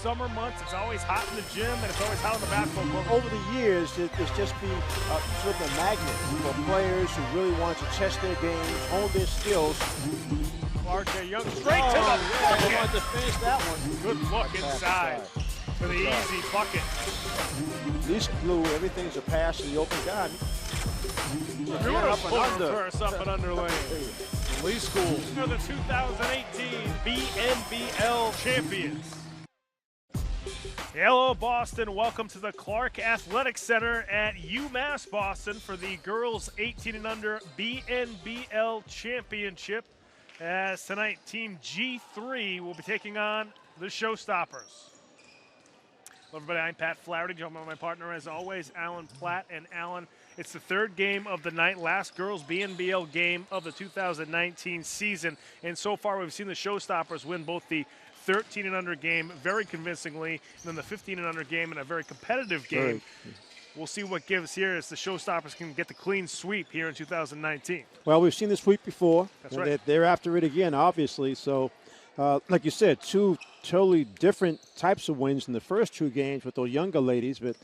summer months. It's always hot in the gym, and it's always hot on the basketball court. Over the years, it's just been sort of a magnet for players who really want to test their games, hone their skills. Clark Young straight to the bucket. They wanted to finish that one. Good look inside for the easy bucket. At least Blue, everything's a pass to the open guy. Beautiful reverse up and under lane. Lee School. They're the 2018 BNBL Champions. Hello, Boston. Welcome to the Clark Athletic Center at UMass Boston for the girls 18 and under BNBL Championship. As tonight, Team G3 will be taking on the Showstoppers. Hello, everybody. I'm Pat Flaherty, joined by my partner, as always, Alan Platt. And Alan, it's the third game of the night, last girls BNBL game of the 2019 season. And so far, we've seen the Showstoppers win both the 13 and under game very convincingly, and then the 15 and under game in a very competitive game. We'll see what gives here as the Showstoppers can get the clean sweep here in 2019. Well, we've seen the sweep before. That's right. They're after it again, obviously. So, like you said, two totally different types of wins in the first two games with those younger ladies. But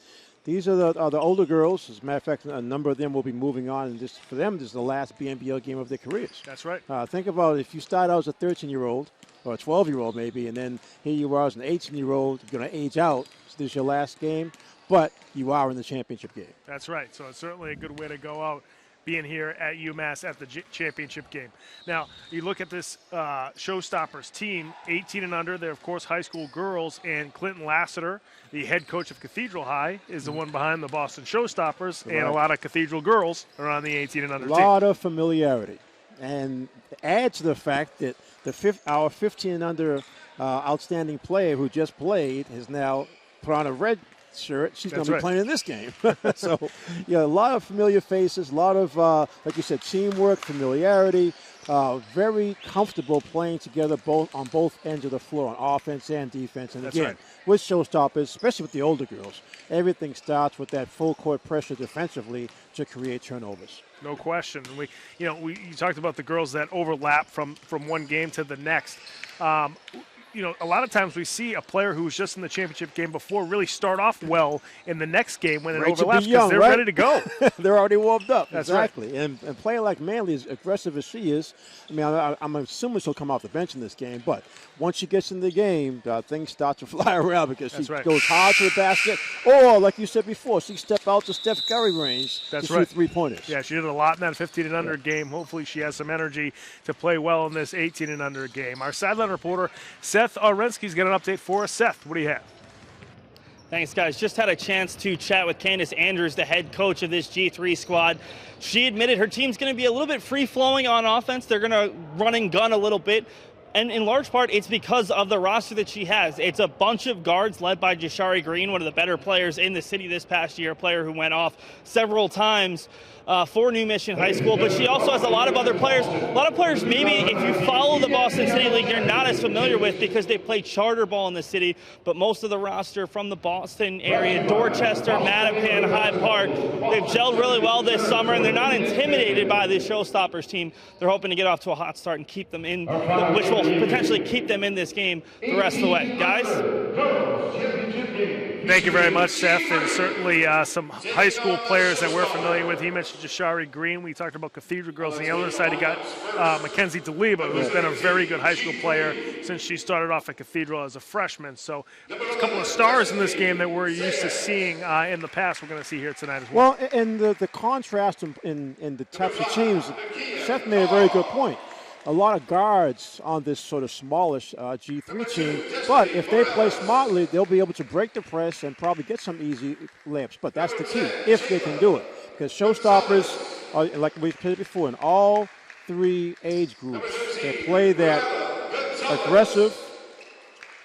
these are the older girls. As a matter of fact, a number of them will be moving on. And for them, this is the last BNBL game of their careers. That's right. Think about if you start out as a 13-year-old or a 12-year-old maybe, and then here you are as an 18-year-old, you're going to age out. So this is your last game. But you are in the championship game. That's right. So it's certainly a good way to go out, being here at UMass at the championship game. Now, you look at this Showstoppers team, 18 and under. They're, of course, high school girls. And Clinton Lassiter, the head coach of Cathedral High, is the one behind the Boston Showstoppers. Right. And a lot of Cathedral girls are on the 18 and under team. A lot of familiarity. And add to the fact that our 15 and under outstanding player who just played has now put on a red shirt. She's going to be playing in this game. So, yeah, a lot of familiar faces, a lot of, like you said, teamwork, familiarity, very comfortable playing together on both ends of the floor, on offense and defense. And again, with Showstoppers, especially with the older girls, everything starts with that full court pressure defensively to create turnovers. No question. You talked about the girls that overlap from one game to the next. A lot of times we see a player who was just in the championship game before really start off well in the next game when it overlaps because they're ready to go. They're already warmed up. That's exactly. Right. And a player like Manley, as aggressive as she is, I mean, I'm assuming she'll come off the bench in this game, but once she gets in the game, things start to fly around because she goes hard to the basket. Or, like you said before, she stepped out to Steph Curry range to shoot three-pointers. Yeah, she did a lot in that 15 and under game. Hopefully she has some energy to play well in this 18 and under game. Our sideline reporter, Seth Arensky's got an update for us. Seth, what do you have? Thanks, guys. Just had a chance to chat with Candace Andrews, the head coach of this G3 squad. She admitted her team's going to be a little bit free-flowing on offense. They're going to run and gun a little bit. And in large part, it's because of the roster that she has. It's a bunch of guards led by Jashari Green, one of the better players in the city this past year, a player who went off several times for New Mission High School. But she also has a lot of other players. A lot of players maybe if you follow the Boston City League, you're not as familiar with because they play charter ball in the city. But most of the roster from the Boston area, Dorchester, Mattapan, Hyde Park, they've gelled really well this summer, and they're not intimidated by the Showstoppers team. They're hoping to get off to a hot start and keep them in, which will potentially keep them in this game the rest of the way. Guys? Thank you very much, Seth, and certainly some high school players that we're familiar with. He mentioned Jashari Green. We talked about Cathedral girls. On the other side, he got Mackenzie DeLiba, who's been a very good high school player since she started off at Cathedral as a freshman. So a couple of stars in this game that we're used to seeing in the past we're going to see here tonight as well. Well, and the contrast in the types of teams, Seth made a very good point. A lot of guards on this sort of smallish G3 team, but if they play smartly, they'll be able to break the press and probably get some easy layups. But that's the key, if they can do it. Because Showstoppers, like we've played before, in all three age groups, they play that aggressive,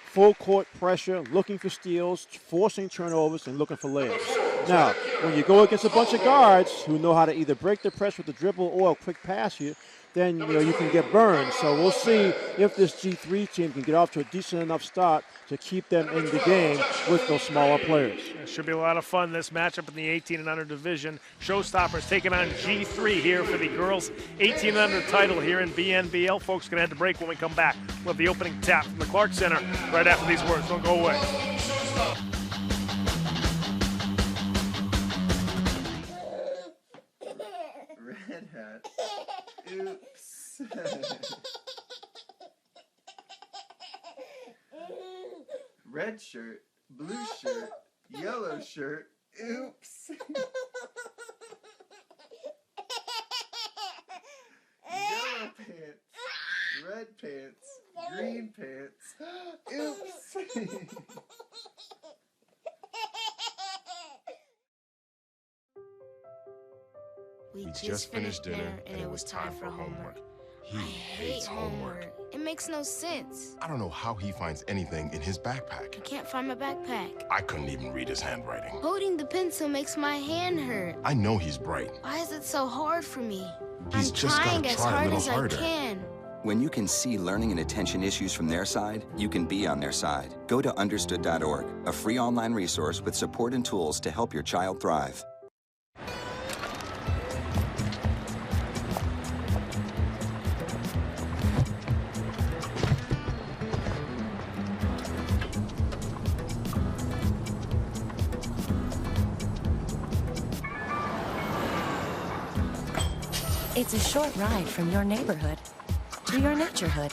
full-court pressure, looking for steals, forcing turnovers, and looking for layups. Now, when you go against a bunch of guards who know how to either break the press with the dribble or a quick pass here, then you can get burned. So we'll see if this G3 team can get off to a decent enough start to keep them in the game with those smaller players. It should be a lot of fun, this matchup in the 18 and under division. Showstoppers taking on G3 here for the girls 18 and under title here in BNBL. Folks, going to head to break. When we come back, we'll have the opening tap from the Clark Center right after these words. Don't go away. Red hat. Oops. Red shirt, blue shirt, yellow shirt. Oops. Yellow pants, red pants, green pants. Oops. We just finished dinner and it was time for homework. He hates homework. It makes no sense. I don't know how he finds anything in his backpack. I can't find my backpack. I couldn't even read his handwriting. Holding the pencil makes my hand hurt. I know he's bright. Why is it so hard for me? He's I'm just trying gotta as try a hard little as harder. I can. When you can see learning and attention issues from their side, you can be on their side. Go to understood.org, a free online resource with support and tools to help your child thrive. It's a short ride from your neighborhood to your naturehood.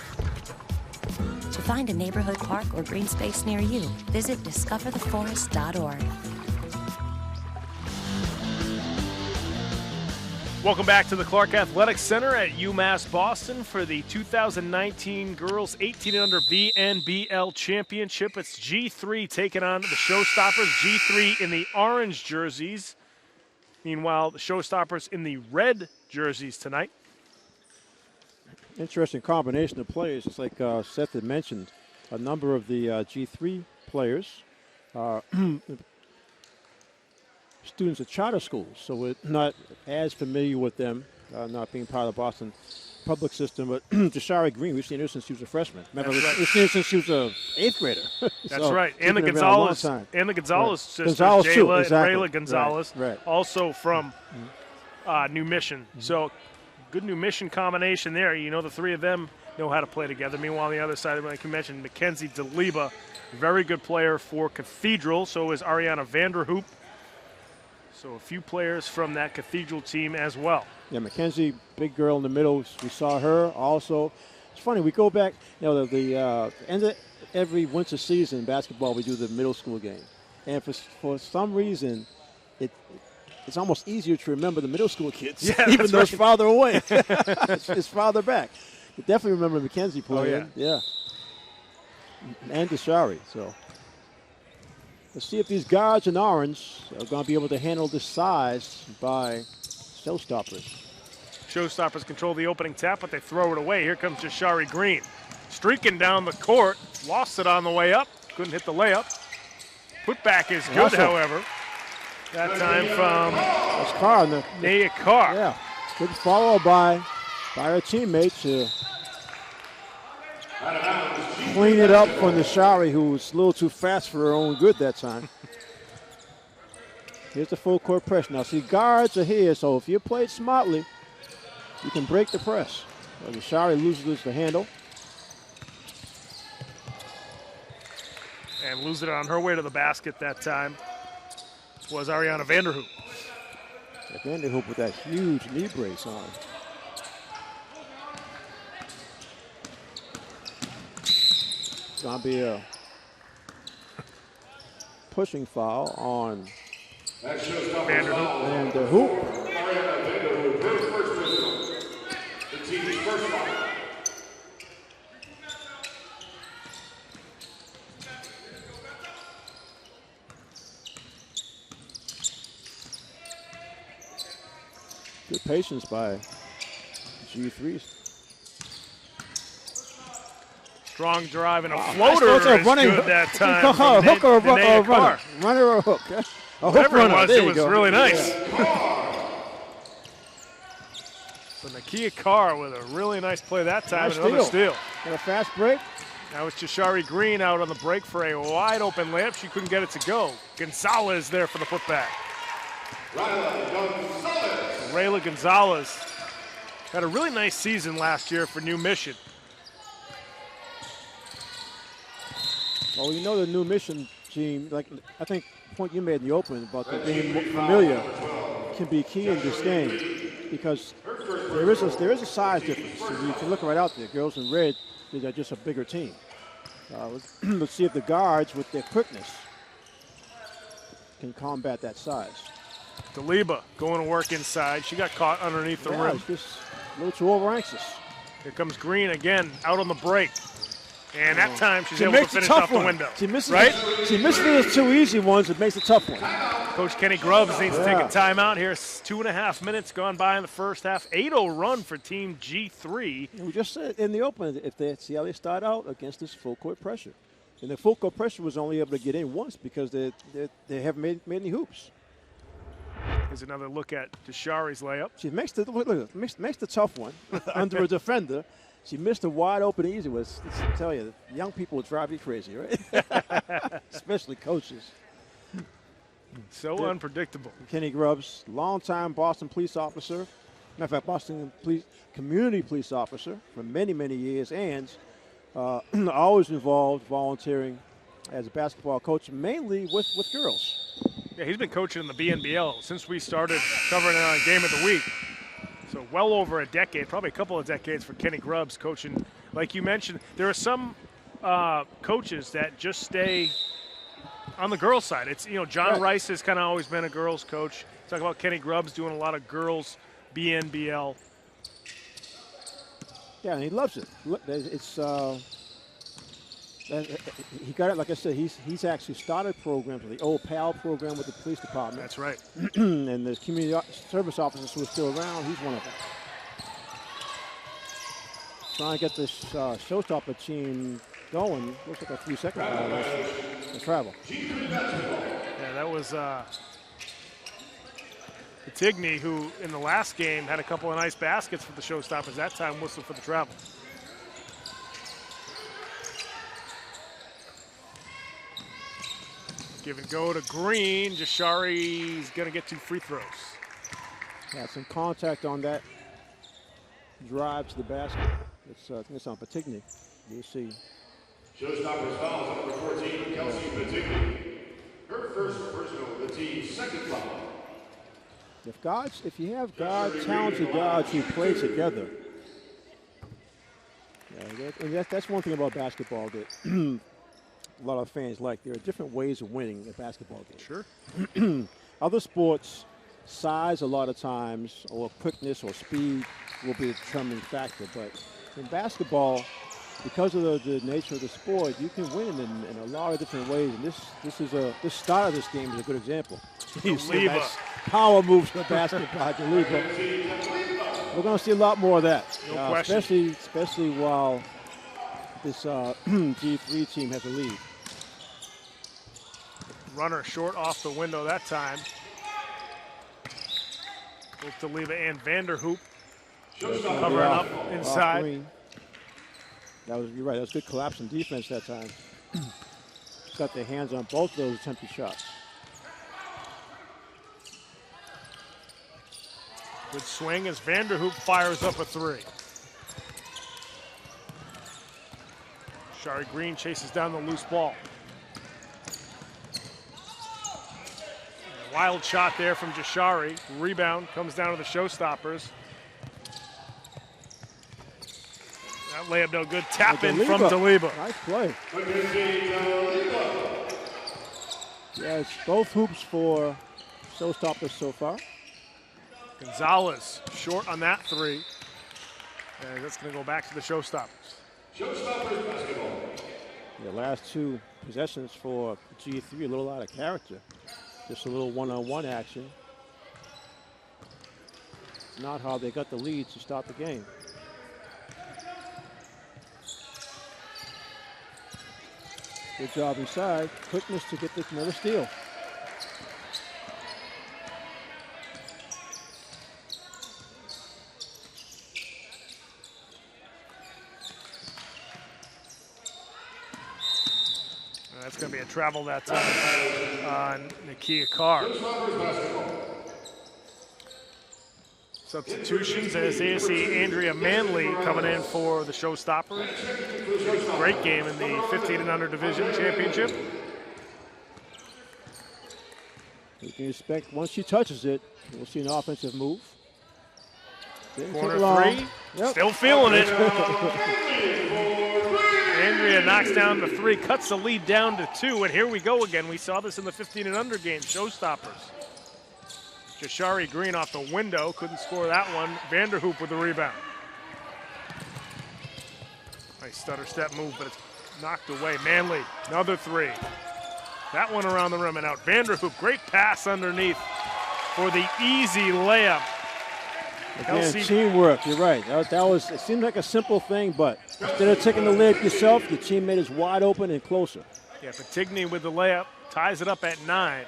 To find a neighborhood park or green space near you, visit discovertheforest.org. Welcome back to the Clark Athletic Center at UMass Boston for the 2019 Girls 18 and under BNBL Championship. It's G3 taking on the Showstoppers. G3 in the orange jerseys. Meanwhile, the Showstoppers in the red jerseys tonight. Interesting combination of players. It's like Seth had mentioned, a number of the G3 players are students at charter schools, so we're not as familiar with them, not being part of the Boston public system. But Deshari Green, we've seen her since she was a freshman. Remember, we've seen her since she was an 8th grader. That's right. And the Gonzalez, sisters, Gonzalez too, Jayla exactly. and Rayla Gonzalez, right. Also from New Mission. So good New Mission combination there. You know, the three of them know how to play together. Meanwhile, on the other side, like you mentioned, Mackenzie DeLiba, very good player for Cathedral. So is Ariana Vanderhoop. So a few players from that Cathedral team as well. Yeah, Mackenzie, big girl in the middle. We saw her also. It's funny, we go back, the end of every winter season in basketball, we do the middle school game. And for some reason, it's almost easier to remember the middle school kids, even though it's farther away. it's farther back. You definitely remember Mackenzie playing. Oh, yeah. And Deshari, so. Let's see if these guards in orange are going to be able to handle this size by Showstoppers. Showstoppers control the opening tap, but they throw it away. Here comes Deshari Green. Streaking down the court. Lost it on the way up. Couldn't hit the layup. Putback is good, however. That time from Naya Carr. Yeah. Good follow by her teammates to clean it up for Deshari, who was a little too fast for her own good that time. Here's the full court press. Now, see, guards are here, so if you play it smartly, you can break the press. Well, Deshari loses the handle. And lose it on her way to the basket that time was Ariana Vanderhoop. Vanderhoop with that huge knee brace on. It's going to be a pushing foul on Vanderhoop. Good patience by G3s. Strong drive and a floater is good that time. A hook or a runner? Runner or a hook? Whatever it was, it was really nice. So Nakia Carr with a really nice play that time. Nice Another steal. Got a fast break. Now it's Jashari Green out on the break for a wide open layup. She couldn't get it to go. Gonzalez there for the putback. Rayla Gonzalez had a really nice season last year for New Mission. Well, you know the New Mission team, like I think the point you made in the open about them being familiar can be key in this game because there is a size difference. And you can look right out there. Girls in red, they're just a bigger team. Let's see if the guards, with their quickness, can combat that size. Daliba going to work inside. She got caught underneath the rim. It's just a little too over-anxious. Here comes Green again, out on the break. And that time she's able to finish off the window. She misses right? She misses those two easy ones. It makes a tough one. Coach Kenny Grubbs needs to take a timeout here. 2.5 minutes gone by in the first half. 8-0 run for Team G3. We just said in the open, if they see how they start out against this full court pressure. And the full court pressure was only able to get in once because they haven't made any hoops. Here's another look at Deshari's layup. She makes the tough one under a defender. She missed a wide open easy one. I tell you, young people will drive you crazy, right? Especially coaches. So unpredictable. Kenny Grubbs, longtime Boston police officer. Matter of fact, Boston community police officer for many, many years, and always involved volunteering as a basketball coach, mainly with girls. Yeah, he's been coaching in the BNBL since we started covering it on Game of the Week. So well over a decade, probably a couple of decades for Kenny Grubbs coaching. Like you mentioned, there are some coaches that just stay on the girls' side. It's, John Rice has kind of always been a girls' coach. Talk about Kenny Grubbs doing a lot of girls BNBL. Yeah, and he loves it. It's he got it. Like I said, he's actually started programs, the old PAL program with the police department. That's right. And the community service officers who are still around, he's one of them. Trying to get this Showstopper team going. Looks like a 3 second to travel. Yeah, that was Tigney, who in the last game had a couple of nice baskets for the Showstoppers. That time whistled for the travel. Give and go to Green. Jashari's going to get 2 free throws. Yeah, some contact on that drive to the basket. I think it's on Patigny. You see. Showstoppers fouls number 14, Kelsey Patigny. Her first personal, the team's second foul. If you have talented guards who play together, and that's one thing about basketball that a lot of fans like. There are different ways of winning a basketball game. Sure. Other sports, size a lot of times, or quickness or speed will be a determining factor. But in basketball, because of the nature of the sport, you can win in a lot of different ways. And this start of this game is a good example. You see nice power moves to the basket by Daliba. We're going to see a lot more of that, no question. especially while this G3 team has a lead. Runner short off the window that time. Both Daliba and Vanderhoop covering up inside. You're right, that was good collapsing defense that time. Got their hands on both of those attempted shots. Good swing as Vanderhoop fires up a 3. Shari Green chases down the loose ball. Wild shot there from Jashari. Rebound comes down to the Showstoppers. That layup no good. Tap in from Daliba. Nice play. Yeah, it's both hoops for Showstoppers so far. Gonzalez short on that 3. And that's going to go back to the Showstoppers. Showstoppers basketball. The last 2 possessions for G3, a little out of character. Just a little one-on-one action. It's not how they got the lead to start the game. Good job inside. Quickness to get another steal. going to be a travel that time on Nakia Carr. Substitutions as ASC Andrea Manley coming in for the Showstoppers. Great game in the 15 and under division championship. You can expect once she touches it, we'll see an offensive move. Corner three, still feeling it. Andrea knocks down the three, cuts the lead down to 2, and here we go again. We saw this in the 15 and under game, Showstoppers. Jashari Green off the window, couldn't score that one. Vanderhoop with the rebound. Nice stutter step move, but it's knocked away. Manley, another three. That one around the rim and out. Vanderhoop, great pass underneath for the easy layup. Again, teamwork, you're right. That was, it seemed like a simple thing, but instead of taking the layup yourself, your teammate is wide open and closer. Yeah, Patigny with the layup, ties it up at 9.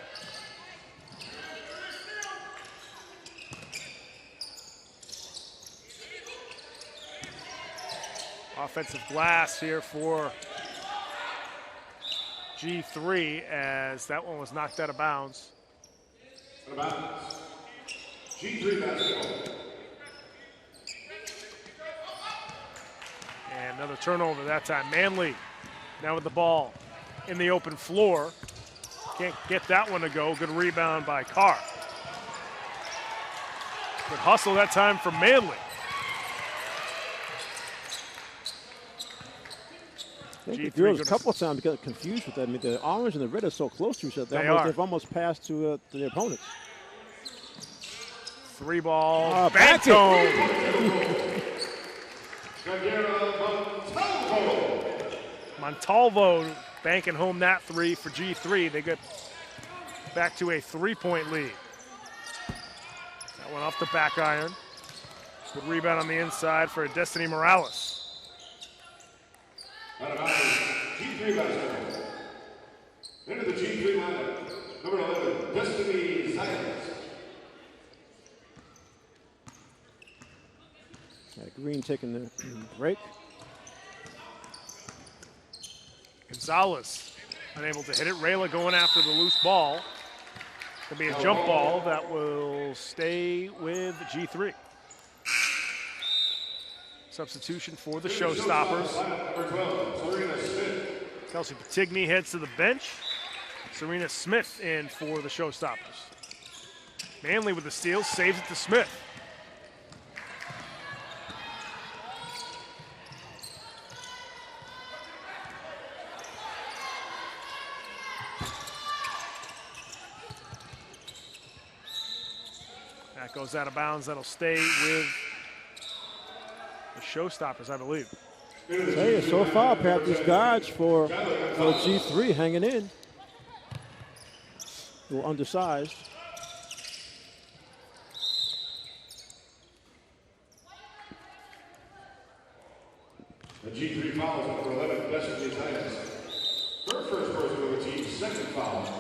Offensive glass here for G3 as that one was knocked out of bounds. G3 basketball. And another turnover that time. Manley now with the ball in the open floor. Can't get that one to go. Good rebound by Carr. Good hustle that time from Manley. I think the girls a couple of times got confused with that. I mean, the orange and the red are so close to each other. They've almost passed to their opponents. 3 ball, back home. Montalvo banking home that 3 for G3. They get back to a 3-point lead. That one off the back iron. Good rebound on the inside for Destiny Morales. G3 basketball. Into the G3 lineup, number 11, Destiny Zayas. Green taking the break. Gonzalez unable to hit it. Rayla going after the loose ball. It'll be a jump ball that will stay with G3. Substitution for the Showstoppers. Kelsey Patigny heads to the bench. Serena Smith in for the Showstoppers. Manley with the steal, saves it to Smith. That goes out of bounds. That'll stay with the Showstoppers, I believe. Hey, so far, Pat, these guards for G3 hanging in. A little undersized. The G3 fouls number 11, Destiny Zayas. Her first personal of the team's second foul.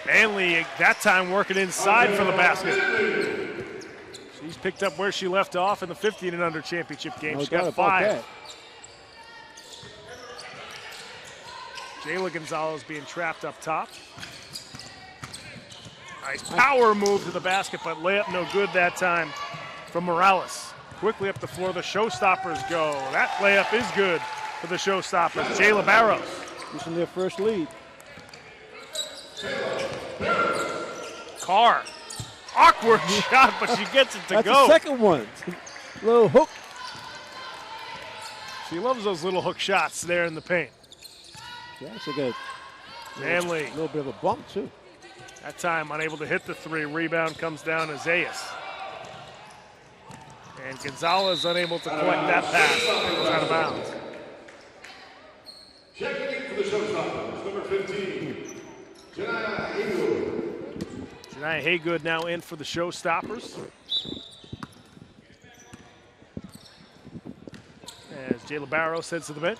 Manley, that time working inside for the basket. She's picked up where she left off in the 15 and under championship game. She got 5. Jayla Gonzalez being trapped up top. Nice power move to the basket, but layup no good that time from Morales. Quickly up the floor, the Showstoppers go. That layup is good for the Showstoppers. Jayla Barrows. Using their first lead. Carr. Awkward shot, but she gets it to That's go. That's the second one. Little hook. She loves those little hook shots there in the paint. Yeah, so good. Manley. A little bit of a bump, too. That time unable to hit the 3. Rebound comes down to Zayas. And Gonzalez unable to collect that pass. It was out of bounds. Checking in for the Showstoppers, number 15, Janaya Haygood. Janaya Haygood now in for the Showstoppers. As Jayla Barrows heads to the bench.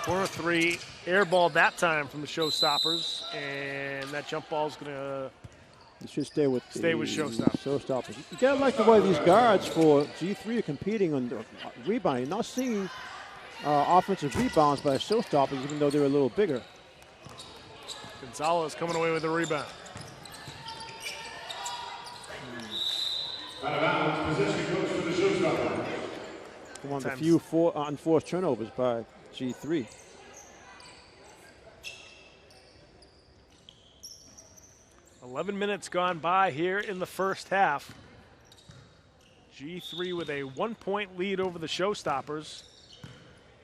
Corner 3, air ball that time from the Showstoppers, and that jump ball is going to You should stay with Showstoppers. Showstoppers. You gotta like the way these guards for G3 are competing on the rebounding. Not seeing offensive rebounds by Showstoppers, even though they're a little bigger. Gonzalez coming away with the rebound. Out of bounds, possession goes to the Showstoppers. One of the few unforced turnovers by G3. $11 minutes gone by here in the first half. G3 with a 1-point lead over the Showstoppers.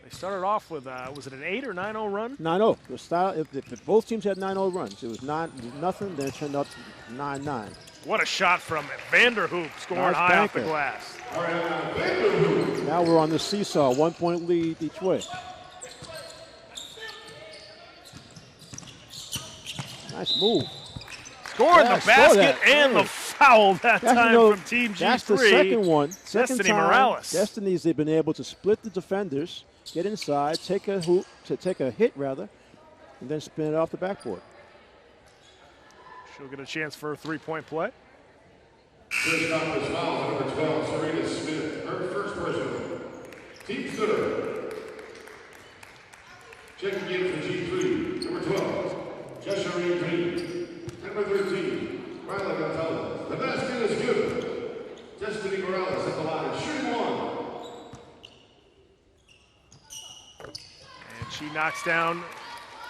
They started off with, was it an 8 or 9-0 run? 9-0. If both teams had 9-0 runs, it was nothing, then it turned out 9-9. What a shot from Vanderhoop, scoring high off the glass. Now we're on the seesaw, 1-point lead each way. Nice move. Scoring the basket and the foul that time from Team G3. That's the second one. Destiny Morales. Destiny's, they've been able to split the defenders, get inside, take a hit rather, and then spin it off the backboard. She'll get a chance for a three-point play. Showstoppers foul, number 12, Serena Smith, her first personal. Team third. Checking in for G3, number 12, Jeshureen Green. Number 13, Riley Gonzalez. The basket is good. Destiny Morales at the line, shooting one. And she knocks down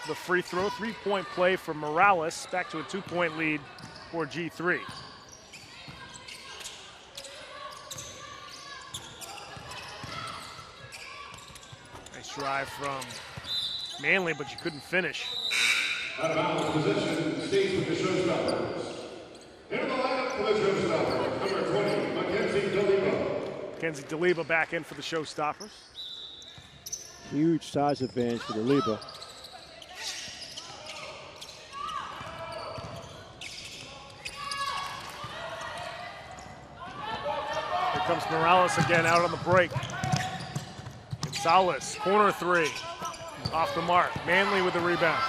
the free throw. Three-point play for Morales. Back to a 2-point lead for G3. Nice drive from Manley, but she couldn't finish. Out of bounds possession stays with the Showstoppers. Into the lineup for the Showstoppers, number 20, Mackenzie Deliba. Mackenzie Deliba back in for the Showstoppers. Huge size advantage for Deliba. Here comes Morales again out on the break. Gonzalez, corner three. Off the mark. Manley with the rebound.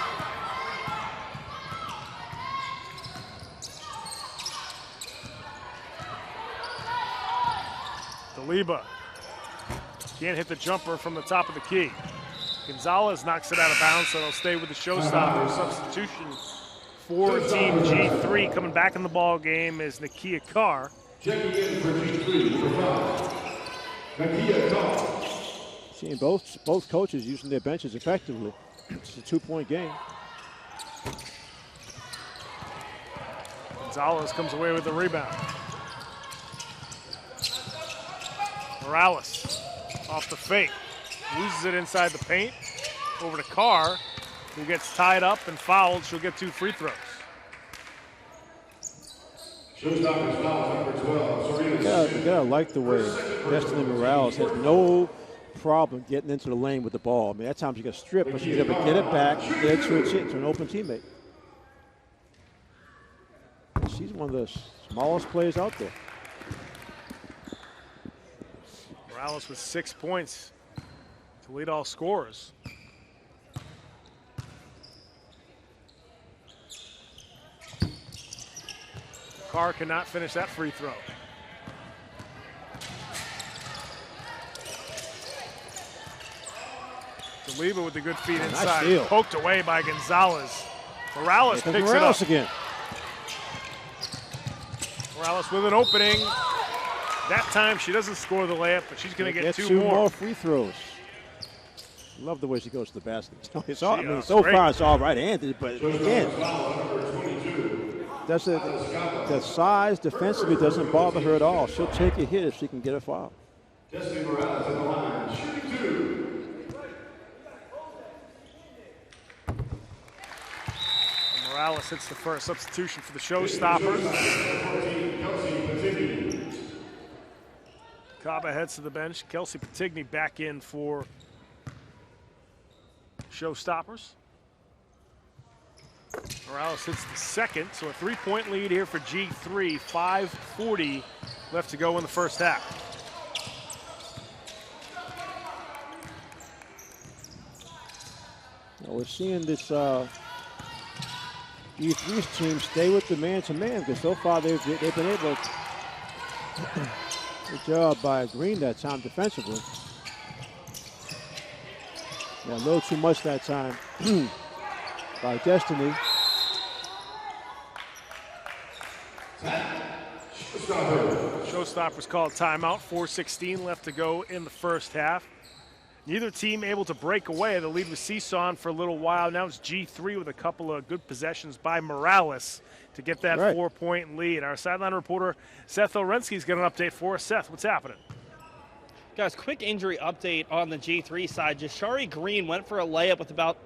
Deliba can't hit the jumper from the top of the key. Gonzalez knocks it out of bounds, so they'll stay with the Showstoppers. Substitution for Team G3 coming back in the ball game is Nakia Carr. Checking in for G3, number 5, Nakia Carr. Seeing both coaches using their benches effectively. It's a 2-point game. Gonzalez comes away with the rebound. Morales off the fake. Loses it inside the paint. Over to Carr, who gets tied up and fouled. She'll get 2 free throws. Showstoppers foul, number 12, Serena Smith. You gotta like the way Destiny Morales has no problem getting into the lane with the ball. I mean, at times you get stripped, but she's able to get it back, get it to an open teammate. She's one of the smallest players out there. Morales with 6 points to lead all scorers. Carr cannot finish that free throw. Deliba with the good feet inside. Nice Poked away by Gonzalez. Morales picks Morales it up. again. Morales with an opening. That time she doesn't score the layup, but she's going to get 2 more. Free throws. Love the way she goes to the basket. It's all, Great. far it's all right-handed, but again, the size defensively doesn't bother her at all. She'll take a hit if she can get a foul. Destiny Morales at the line, shooting 2. Morales hits the first substitution for the Showstoppers. Kaba heads to the bench. Kelsey Patigny back in for Showstoppers. Morales hits the second, so a 3-point lead here for G3. 5:40 left to go in the first half. Now we're seeing this E3's team stay with the man-to-man because so far they've been able to. Good job by Green that time defensively. Yeah, a little too much that time by Destiny. Showstoppers called timeout. 4:16 left to go in the first half. Neither team able to break away. The lead was seesawing for a little while. Now it's G3 with a couple of good possessions by Morales to get that 4-point lead. Our sideline reporter Seth Orensky's got an update for us. Seth, what's happening? Guys, quick injury update on the G3 side. Jashari Green went for a layup with about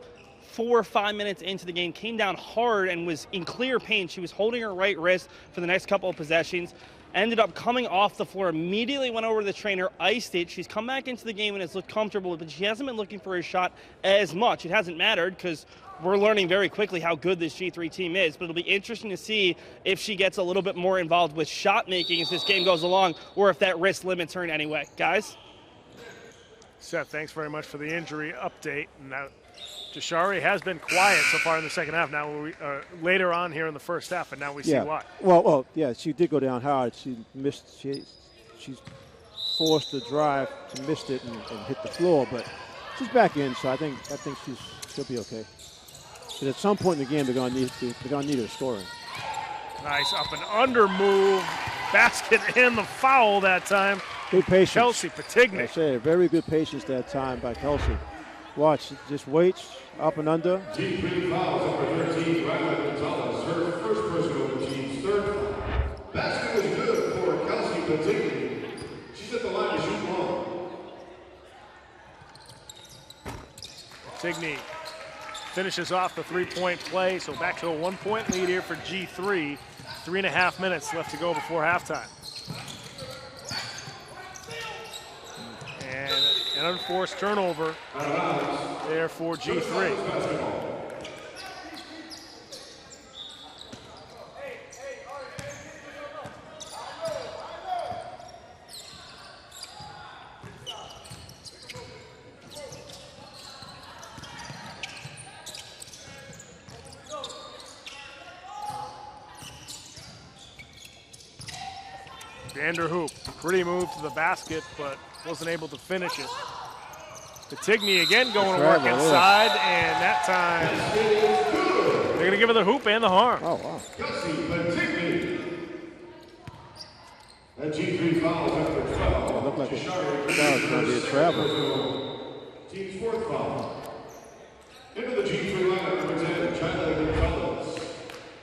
4 or 5 minutes into the game, came down hard and was in clear pain. She was holding her right wrist for the next couple of possessions. Ended up coming off the floor, immediately went over to the trainer, iced it. She's come back into the game and has looked comfortable, but she hasn't been looking for a shot as much. It hasn't mattered because we're learning very quickly how good this G3 team is, but it'll be interesting to see if she gets a little bit more involved with shot making as this game goes along, or if that wrist limits her in any way. Guys? Seth, thanks very much for the injury update. Now, Jashari has been quiet so far in the second half. Now, later on here in the first half, and now we see why. Well, yeah, she did go down hard. She missed. She's forced to drive, she missed it and hit the floor, but she's back in. So I think she'll be okay. But at some point in the game, they're gonna need her scoring. Nice up and under move, basket and the foul that time. Good patience. Kelsey Patigny. I say very good patience that time by Kelsey. Watch, just waits, up and under. G3 fouls number 13, Riley Gonzalez, her first personal, team's third foul. Basket was good for Kelsey Patigny. She's at the line to shoot long. Patigny finishes off the three-point play, so back to a 1-point lead here for G3. 3.5 minutes left to go before halftime. And an unforced turnover there for G3. Vanderhoop, pretty move to the basket, but wasn't able to finish it. Patigny again going to work inside, and that time they're going to give her the hoop and the harm. Oh, wow. Kelsey Patigny. That G3 foul after 12. It looked like it was going to be a travel. Team's fourth foul. Into the G3 lineup, number 10, China Gonzalez.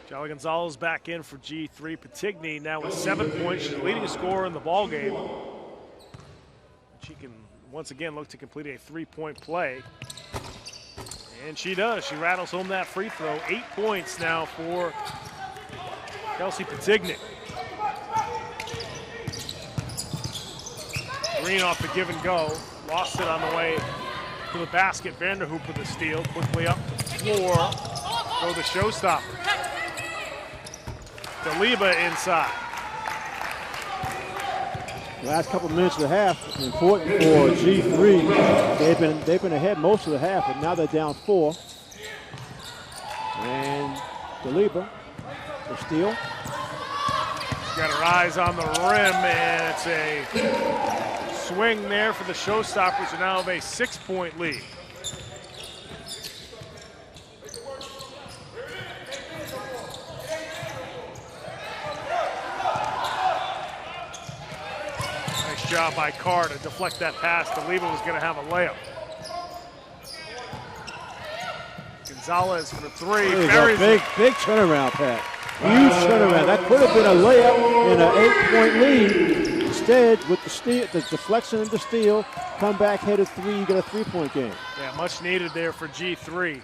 Jolly Gonzalez back in for G3. Patigny now with 7 points. She's the leading scorer in the ball game. She can once again look to complete a 3-point play. And she does. She rattles home that free throw. 8 points now for Kelsey Patigny. Green off the give and go. Lost it on the way to the basket. Vanderhoop with a steal. Quickly up the floor. Go the Showstoppers. Daliba inside. Last couple minutes of the half, important for G3. They've been ahead most of the half, but now they're down 4. And Daliba, the steal. She's got her eyes on the rim, and it's a swing there for the Showstoppers, who now have a 6-point lead. Job by Carr to deflect that pass. Daliba was going to have a layup. Gonzalez for 3. Big turnaround pass. Huge turnaround. That could have been a layup in an 8-point lead. Instead, with the steal, the deflection and the steal, come back, hit a 3, you get a 3-point game. Yeah, much needed there for G3.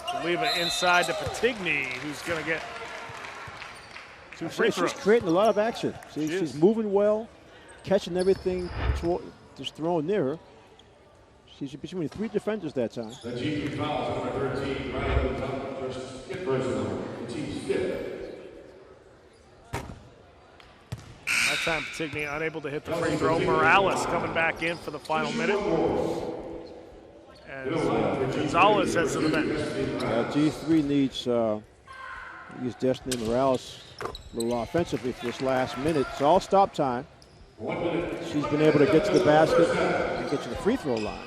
Daliba inside to Patigny, who's going to get 2 free throws. She's creating a lot of action. She's moving well, catching everything, just throwing near her. She's between 3 defenders that time. The G3 fouls number 13, Riley Gonzalez, first personal, the team's 5th. That time, Patigny unable to hit the free throw. Morales coming back in for the final minute. As Gonzalez heads to the bench. G3 needs Destiny Morales a little offensively for this last minute. It's all stop time. She's been able to get to the basket and get to the free throw line.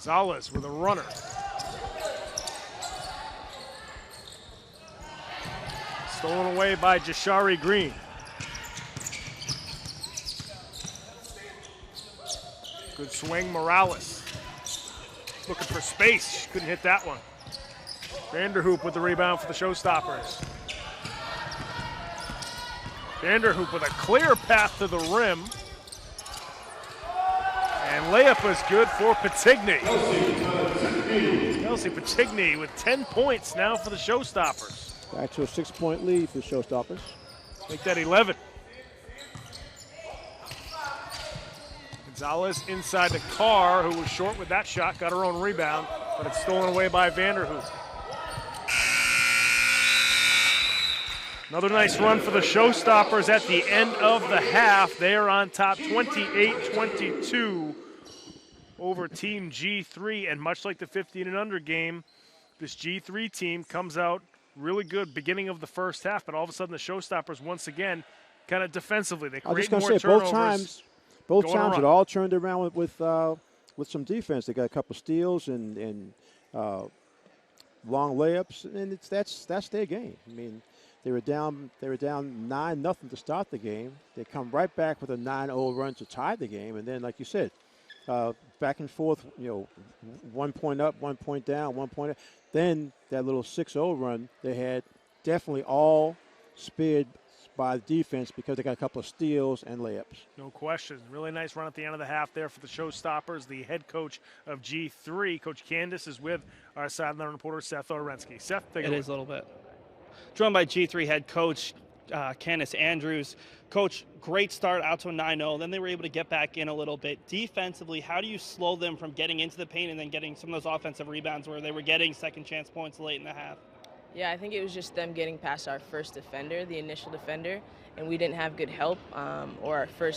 Gonzalez with a runner. Stolen away by Jashari Green. Good swing, Morales. Looking for space, couldn't hit that one. Vanderhoop with the rebound for the Showstoppers. Vanderhoop with a clear path to the rim. And layup is good for Patigny. Kelsey Patigny with 10 points now for the Showstoppers. Back to a 6-point lead for the Showstoppers. Make that 11. Gonzalez inside the Carr, who was short with that shot, got her own rebound, but it's stolen away by Vanderhoop. Another nice run for the Showstoppers at the end of the half. They are on top 28-22 over Team G3, and much like the 15 and under game, this G3 team comes out really good beginning of the first half, but all of a sudden the Showstoppers once again kind of defensively, they create more turnovers. Both times it all turned around with some defense. They got a couple steals and long layups, and that's their game. I mean, they were down 9-0 to start the game. They come right back with a 9-0 run to tie the game, and then, like you said, back and forth. 1 point up, 1 point down, 1 point up. Then that little 6-0 run they had, definitely all speared by the defense because they got a couple of steals and layups. No question. Really nice run at the end of the half there for the Showstoppers. The head coach of G3, Coach Candace, is with our sideline reporter, Seth Orensky. Seth, take it away. It is a little bit. Joined by G3 head coach Candace Andrews. Coach, great start out to a 9-0. Then they were able to get back in a little bit. Defensively, how do you slow them from getting into the paint and then getting some of those offensive rebounds where they were getting second chance points late in the half? Yeah, I think it was just them getting past our first defender, the initial defender, and we didn't have good help or our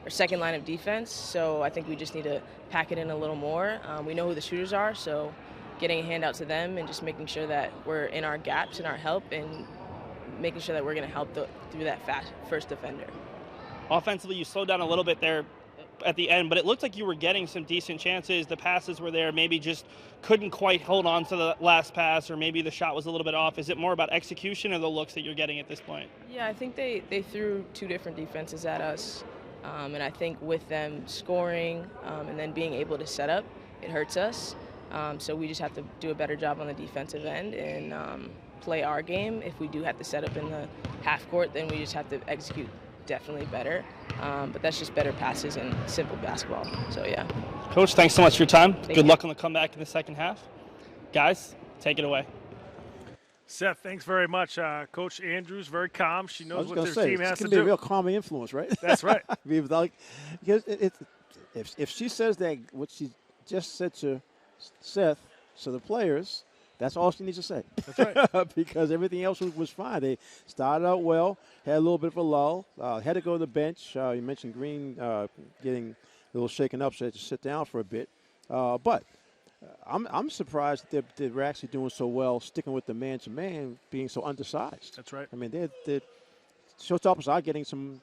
second line of defense. So I think we just need to pack it in a little more. We know who the shooters are, so getting a hand out to them and just making sure that we're in our gaps and our help and making sure that we're going to help through that first defender. Offensively, you slowed down a little bit there at the end, but it looked like you were getting some decent chances. The passes were there, maybe just couldn't quite hold on to the last pass, or maybe the shot was a little bit off. Is it more about execution or the looks that you're getting at this point? Yeah, I think they threw two different defenses at us, and I think with them scoring and then being able to set up, it hurts us. So we just have to do a better job on the defensive end and play our game. If we do have to set up in the half court, then we just have to execute definitely better. But that's just better passes and simple basketball. So, yeah. Coach, thanks so much for your time. Thank Good you. luck on the comeback in the second half. Guys, take it away. Seth, thanks very much. Coach Andrews, very calm. She knows what their team has to be do. a real calming influence, right? That's right. I mean, because if she says that, what she just said to Seth, to the players, that's all she needs to say. That's right. Because everything else was fine. They started out well, had a little bit of a lull, had to go to the bench. You mentioned Green getting a little shaken up, so they had to sit down for a bit. But I'm surprised that they're actually doing so well, sticking with the man-to-man, being so undersized. That's right. I mean, the Showstoppers are getting some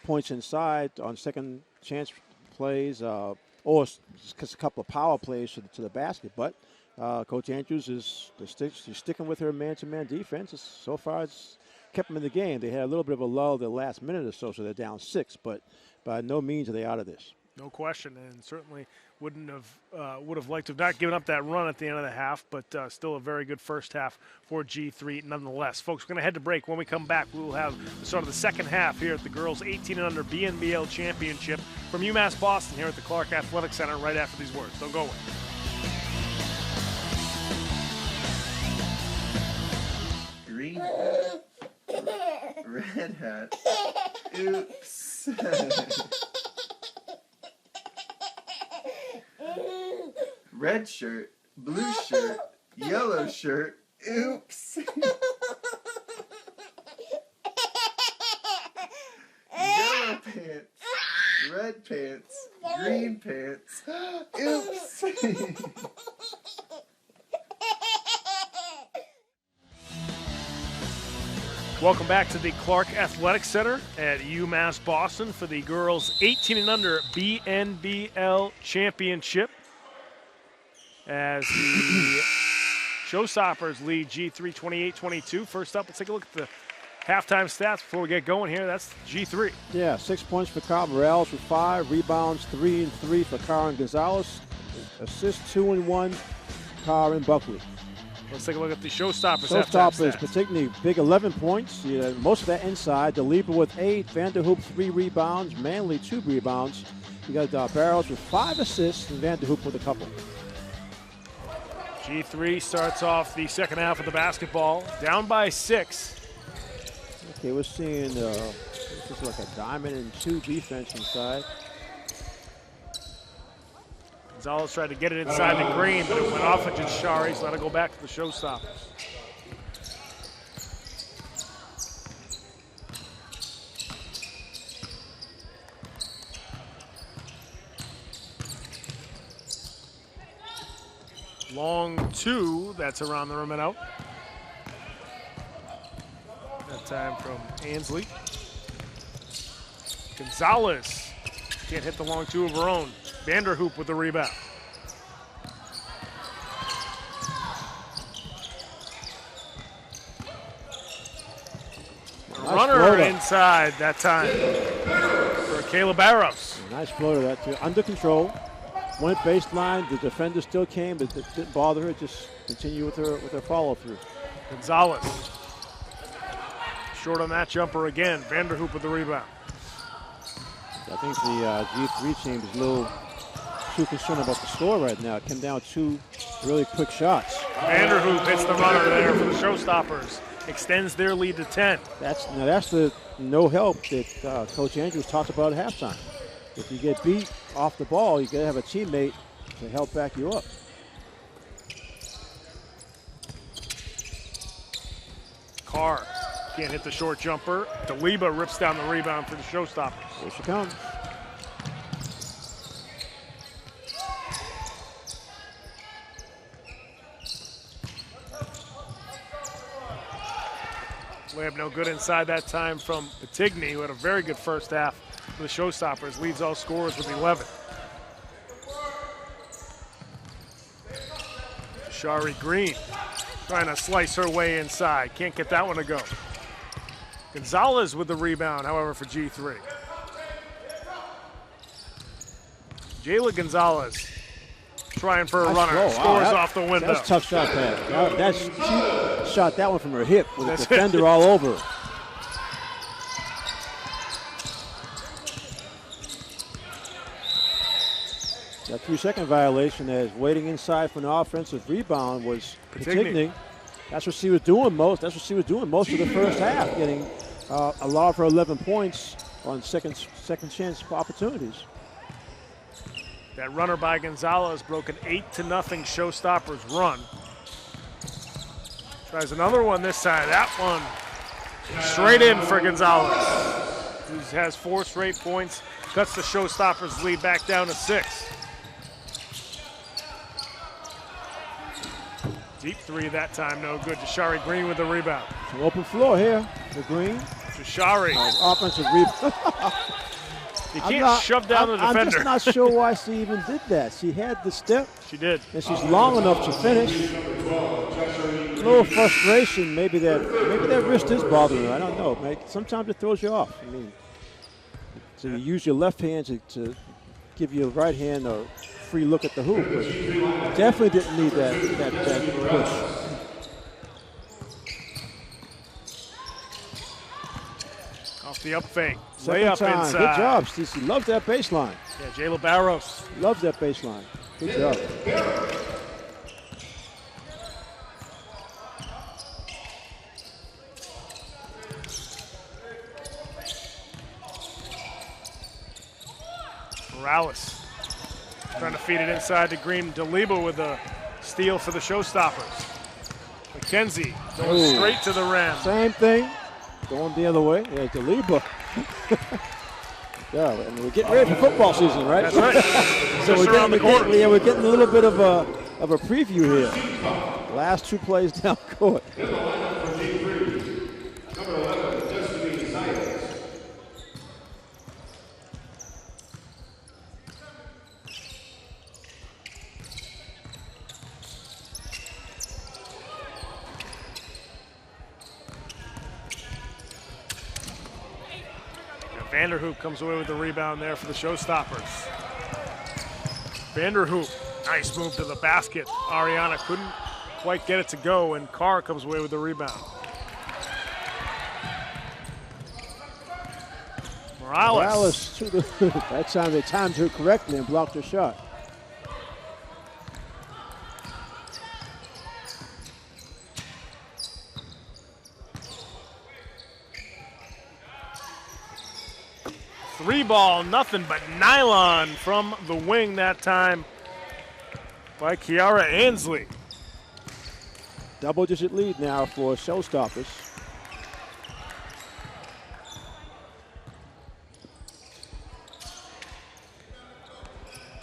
points inside on second chance plays, or just a couple of power plays to the basket. But Coach Andrews she's sticking with her man-to-man defense. So far, it's kept them in the game. They had a little bit of a lull the last minute or so they're down 6. But by no means are they out of this. No question, and certainly would have liked to have not given up that run at the end of the half, but still a very good first half for G3 nonetheless. Folks, we're going to head to break. When we come back, we will have the start of the second half here at the girls 18 and under BNBL Championship from UMass Boston here at the Clark Athletic Center right after these words. Don't go away. Green hat. Red hat. Oops. red shirt, blue shirt, yellow shirt. Oops. Yellow pants, red pants, green pants. Oops. Welcome back to the Clark Athletic Center at UMass Boston for the girls 18 and under BNBL Championship. As the Showstoppers lead G3 28-22. First up, let's take a look at the halftime stats before we get going here. That's G3. Yeah, 6 points for Kyle Morales with 5, rebounds 3 and 3 for Karen Gonzalez, assists 2 and 1, Karen Buckley. Let's take a look at the Showstoppers. Showstoppers, particularly big 11 points. Yeah, most of that inside. DeLipa with 8, Vanderhoop 3 rebounds, Manley 2 rebounds. You got Barrows with 5 assists and Vanderhoop with a couple. G3 starts off the second half of the basketball, down by 6. Okay, we're seeing this is like a diamond and 2 defense inside. Gonzalez tried to get it inside the green, but it went off of Jashari, so let it go back to the Showstoppers. Long 2, that's around the rim and out. That time from Ansley. Gonzalez can't hit the long 2 of her own. Vanderhoop with the rebound. Nice Runner floater inside that time for Kayla Barrows. Nice floater that too. Under control. Went baseline. The defender still came, but it didn't bother her. Just continue with her follow through. Gonzalez short on that jumper again. Vanderhoop with the rebound. I think the G3 team is a little too concerned about the score right now. It came down 2 really quick shots. Vanderhoop hits the runner there for the Showstoppers. Extends their lead to 10. That's the no help that Coach Andrews talked about at halftime. If you get beat off the ball, you got to have a teammate to help back you up. Carr can't hit the short jumper. DeLipa rips down the rebound for the Showstoppers. Here she comes. Layup no good inside that time from Patigny, who had a very good first half for the Showstoppers. Leads all scorers with 11. Shari Green trying to slice her way inside. Can't get that one to go. Gonzalez with the rebound, however, for G3. Jayla Gonzalez trying for a runner. Scores off the window. That's a tough shot pass. She shot that one from her hip with a defender all over. That 3-second violation as waiting inside for an offensive rebound was Patigny. That's what she was doing most. That's what she was doing most of the first half, getting a lot of her 11 points on second chance opportunities. That runner by Gonzalez broke an 8-0 Showstoppers run. Tries another one this time. That one straight in for Gonzalez, who has 4 straight points, cuts the Showstoppers lead back down to 6. Deep 3 that time, no good. Jashari Green with the rebound. Some open floor here for Green. Jashari. Offensive rebound. You can't shove down the defender. I'm just not sure why she even did that. She had the step. She did. And she's long enough to finish. A little frustration. Maybe that wrist is bothering her. I don't know. Sometimes it throws you off. I mean, so you use your left hand to give your right hand a free look at the hoop. But definitely didn't need that push. Off the up fake. Second Layup time. inside. Good job, Stacey. Loves that baseline. Yeah, Jayla Barrows. Loves that baseline. Good job. Morales Trying to feed it inside to Green. Deliba with a steal for the Showstoppers. McKenzie going straight to the rim. Same thing, going the other way. Yeah, Deliba. Yeah, and we're getting ready for football season, right? That's right. So we're getting a little bit of a preview here. Last 2 plays down court. Vanderhoop comes away with the rebound there for the Showstoppers. Vanderhoop, nice move to the basket. Ariana couldn't quite get it to go, and Carr comes away with the rebound. Morales to the that time they timed her correctly and blocked her shot. Three ball, nothing but nylon from the wing that time by Kiara Ansley. Double-digit lead now for Showstoppers.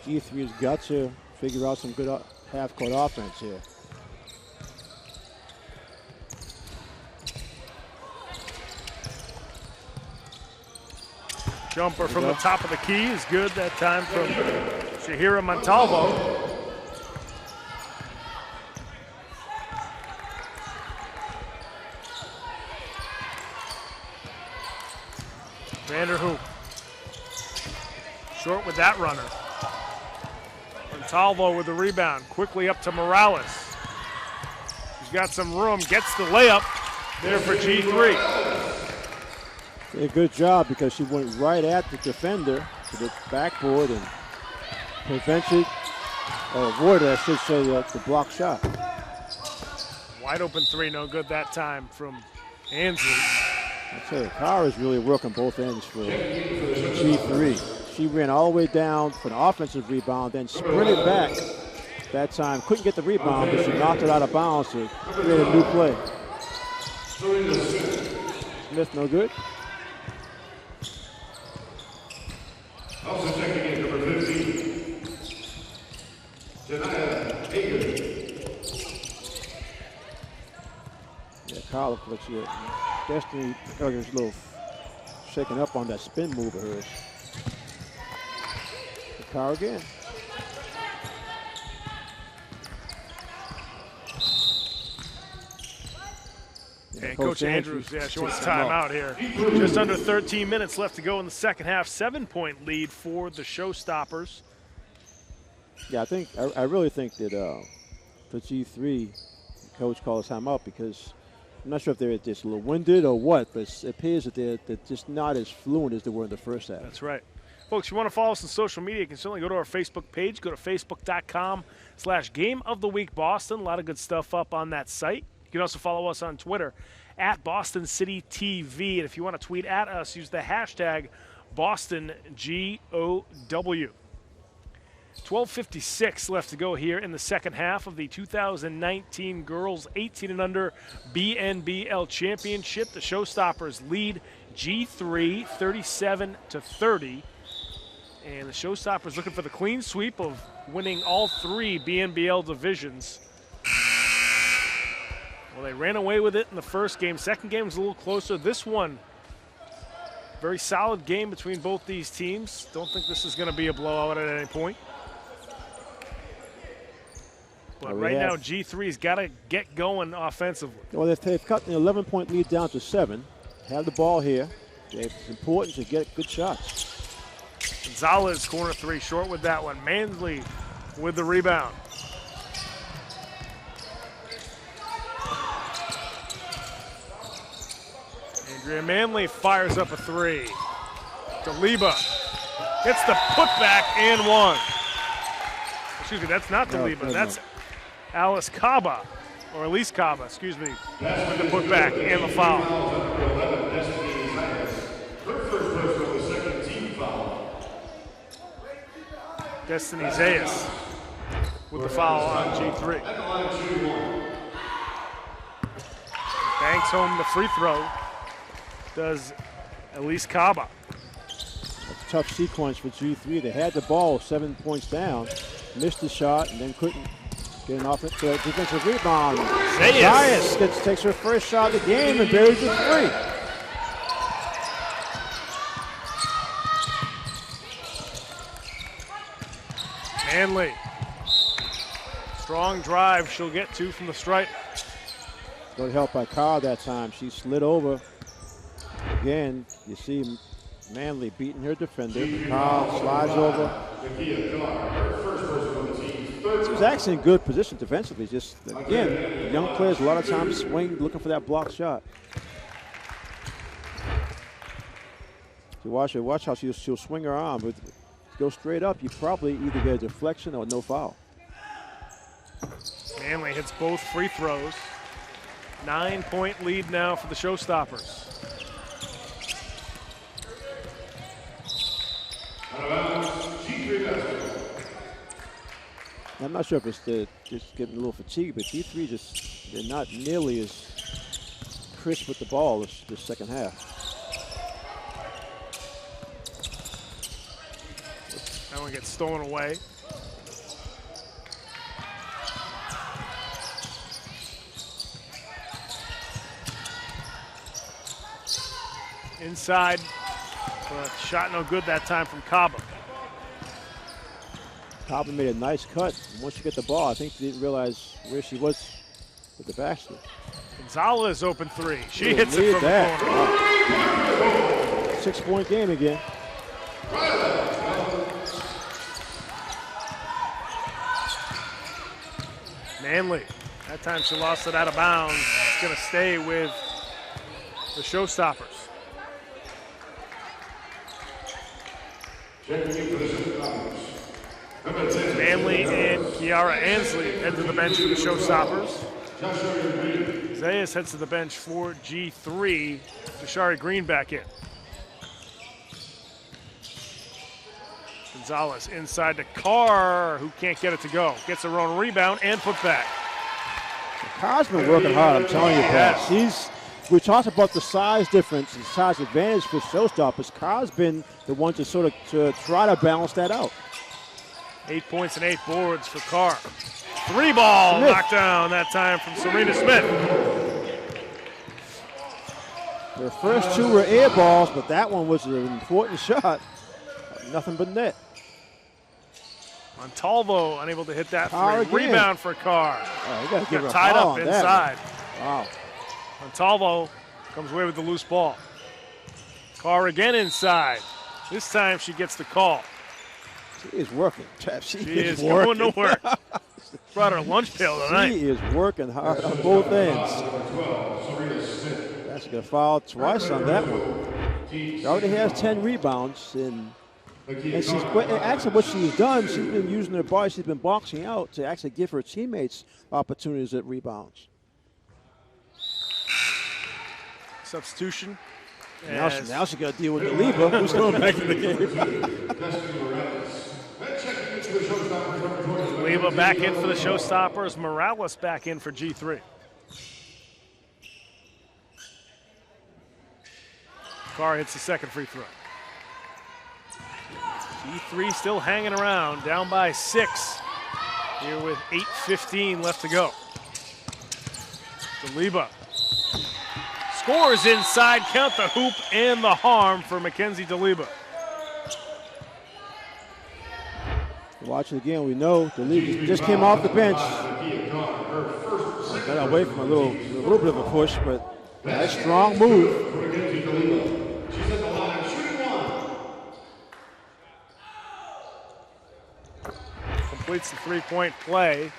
G3's got to figure out some good half-court offense here. Jumper from the top of the key is good that time from Shahira Montalvo. Vanderhoop. Short with that runner. Montalvo with the rebound. Quickly up to Morales. He's got some room, gets the layup there for G3. A good job because she went right at the defender to the backboard and prevented, or avoided, I should say, the block shot. Wide open three, no good that time from Ansley. I tell you, Carr is really working both ends for G3. She ran all the way down for an offensive rebound, then sprinted back that time. Couldn't get the rebound, but she knocked it out of bounds to create a new play. Smith, no good. Also checking in, number 15, Janaya Hager. Yeah, Carl looks like Destiny was a little shaken up on that spin move of hers. Carl again. And Coach Andrews, she wants time out here. Just under 13 minutes left to go in the second half. 7-point lead for the Showstoppers. Yeah, I really think that for G3, the coach called time out because I'm not sure if they're just a little winded or what, but it appears that they're just not as fluent as they were in the first half. That's right. Folks, if you want to follow us on social media, you can certainly go to our Facebook page. Go to facebook.com/Game of the Week Boston. A lot of good stuff up on that site. You can also follow us on Twitter at Boston City TV. And if you want to tweet at us, use the hashtag BostonGOW. 12:56 left to go here in the second half of the 2019 Girls 18 and Under BNBL Championship. The Showstoppers lead G3 37-30. And the Showstoppers looking for the clean sweep of winning all 3 BNBL divisions. Well, they ran away with it in the first game. Second game was a little closer. This one, very solid game between both these teams. Don't think this is going to be a blowout at any point. But right now, G3's got to get going offensively. Well, they've cut the 11-point lead down to 7. Have the ball here. It's important to get good shots. Gonzalez, corner three, short with that one. Mansley with the rebound. Andrea Manley fires up a three. Deliba gets the putback and one. Excuse me, that's not Deliba. That's Alice Kaba, or Elise Kaba, excuse me, with the putback and the foul. Destiny Zayas with the foul on G3. Banks home the free throw. Does Elise Kaba. A tough sequence for G3. They had the ball 7 points down, missed the shot, and then couldn't get an defensive rebound. Zayas takes her first shot of the game and buries the three. Manley. Strong drive she'll get to from the stripe. Good help by Carr that time. She slid over. Again, you see Manley beating her defender. Carr slides over. She was actually in good position defensively. Just, again, young players a lot of times swing looking for that block shot. So watch how she'll swing her arm. But go straight up, you probably either get a deflection or no foul. Manley hits both free throws. 9-point lead now for the Showstoppers. I'm not sure if it's just getting a little fatigued, but G3 they're not nearly as crisp with the ball this second half. That one gets stolen away. Inside, but shot no good that time from Kaba. Kaba made a nice cut. And once you get the ball, I think she didn't realize where she was with the basket. Gonzalez open three. She hits it from the corner. 6-point game again. Manley, that time she lost it out of bounds. It's going to stay with the Showstoppers. Manley and Kiara Ansley head to the bench for the Showstoppers. Zayas heads to the bench for G3. Deshari Green back in. Gonzalez inside to Carr, who can't get it to go. Gets her own rebound and put back. Carr's been working hard, I'm telling you, Pat. We talked about the size difference and size advantage for Showstoppers. Carr's been the one to sort of try to balance that out. 8 points and 8 boards for Carr. Three ball knocked down that time from Serena Smith. Their first two were air balls, but that one was an important shot. Nothing but net. Montalvo unable to hit that three. Rebound for Carr. Oh, you got tied up inside. Wow. Montalvo comes away with the loose ball. Carr again inside. This time she gets the call. She is working. She is going to work. Brought her lunch pail tonight. She is working hard on both ends. That's going to foul twice on that one. She already has 10 rebounds. And she's actually what she's done, she's been using her body, she's been boxing out to actually give her teammates opportunities at rebounds. Substitution. Now she's got to deal with Deliba, who's going back in the game. Deliba back in for the Showstoppers. Morales back in for G3. Carr hits the second free throw. G3 still hanging around, down by 6 here with 8:15 left to go. Deliba scores inside, count the hoop and the harm for Mackenzie Deliba. Watch it again, we know Deliba just came off the bench. Got away from a little bit of a push, but a strong move. Completes the three-point play.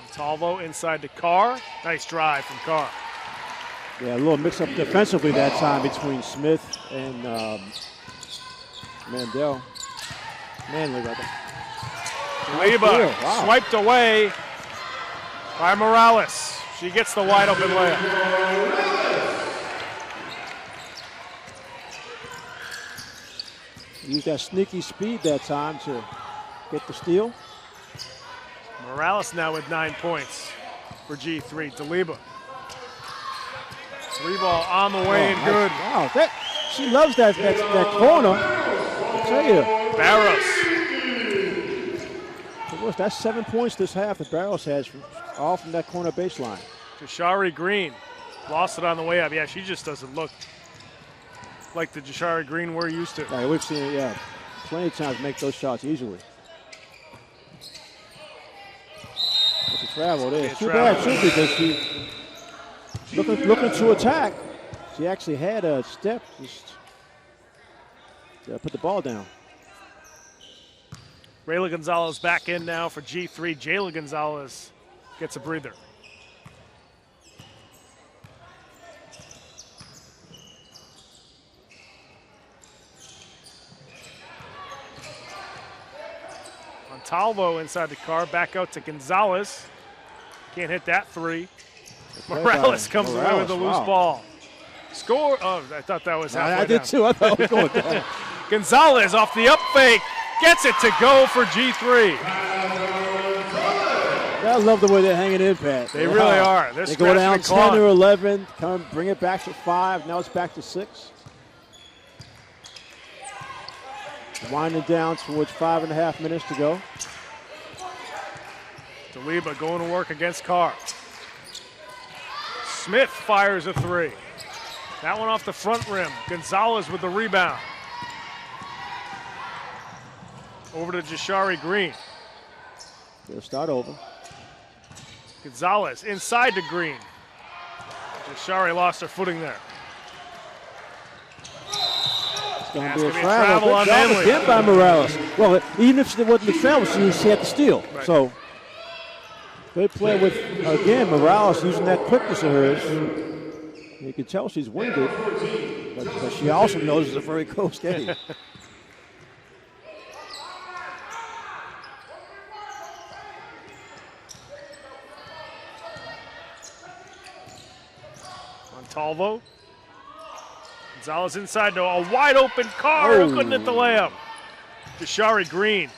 Montalvo inside to Carr. Nice drive from Carr. Yeah, a little mix-up defensively that time between Smith and Manley, rather. Deliba swiped away by Morales. She gets the wide-open layup. Used that sneaky speed that time to get the steal. Morales now with 9 points for G3. DeLiba. 3-ball on the way and good. Wow, she loves that corner. I tell you. Barros. That's 7 points this half that Barros has all from that corner baseline. Jashari Green lost it on the way up. Yeah, she just doesn't look like the Jashari Green we're used to. Yeah, we've seen it, plenty of times make those shots easily. It's a travel there. Too bad, too, because she looking to attack. She actually had a step, just put the ball down. Rayla Gonzalez back in now for G3. Jayla Gonzalez gets a breather. Montalvo inside the car, back out to Gonzalez. Can't hit that three. Morales comes away with a loose ball. Score. Oh, I thought that was halfway I did down. too. I thought it was going down. Gonzalez off the up fake. Gets it to go for G3. I love the way they're hanging in, Pat. They really are. They go down 10 or 11, bring it back to 5. Now it's back to 6. Winding down towards 5.5 minutes to go. DeLiba going to work against Carr. Smith fires a three. That one off the front rim. Gonzalez with the rebound. Over to Jashari Green. They'll start over. Gonzalez inside to Green. Jashari lost her footing there. It's going to be a travel on Manley. Again by Morales. Well, even if it wasn't a travel, she had to steal. Right. So, good play with, again, Morales using that quickness of hers. You can tell she's winded, but she also knows it's a very close game. Montalvo. Gonzalez inside to a wide open Carr who couldn't hit the layup. Jashari Green.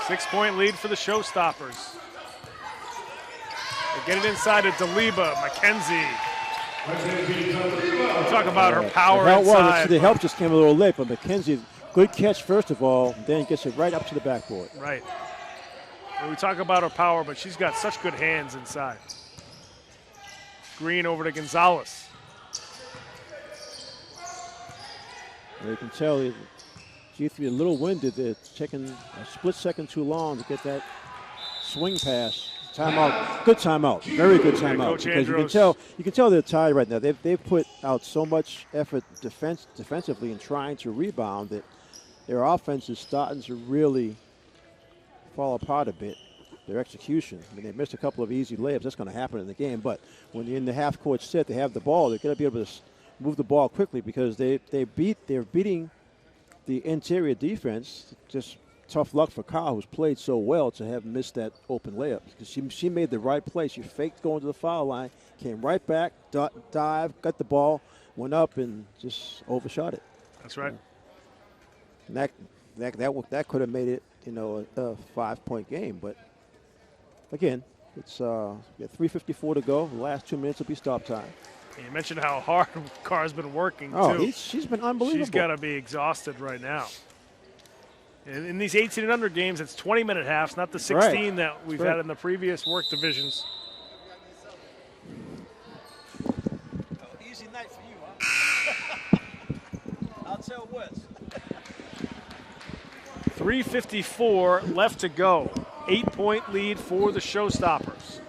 Six-point lead for the Showstoppers. They get it inside to DeLiba, McKenzie. We'll talk about her power inside. The help just came a little late, but McKenzie, good catch first of all, then gets it right up to the backboard. Right. And we talk about her power, but she's got such good hands inside. Green over to Gonzalez. And you can tell G3 a little winded. They're taking a split second too long to get that swing pass. Timeout. Good timeout. Very good timeout. Because you can tell they're tired right now. They've put out so much effort defensively in trying to rebound that their offense is starting to really fall apart a bit. Their execution. I mean, they missed a couple of easy layups. That's going to happen in the game. But when you're in the half-court set, they have the ball. They're going to be able to move the ball quickly because they're beating the interior defense. Just tough luck for Kyle, who's played so well, to have missed that open layup. Because she made the right play. She faked going to the foul line, came right back, dive, got the ball, went up, and just overshot it. That's right. And that could have made it, a 5-point game. But again, it's 3:54 to go. The last 2 minutes will be stop time. You mentioned how hard Carr's been working, too. She's been unbelievable. She's got to be exhausted right now. In these 18 and under games, it's 20-minute halves, not the 16 that we've had in the previous work divisions. Easy night for you, huh? I'll tell Wes. 3:54 left to go. 8-point lead for the Showstoppers.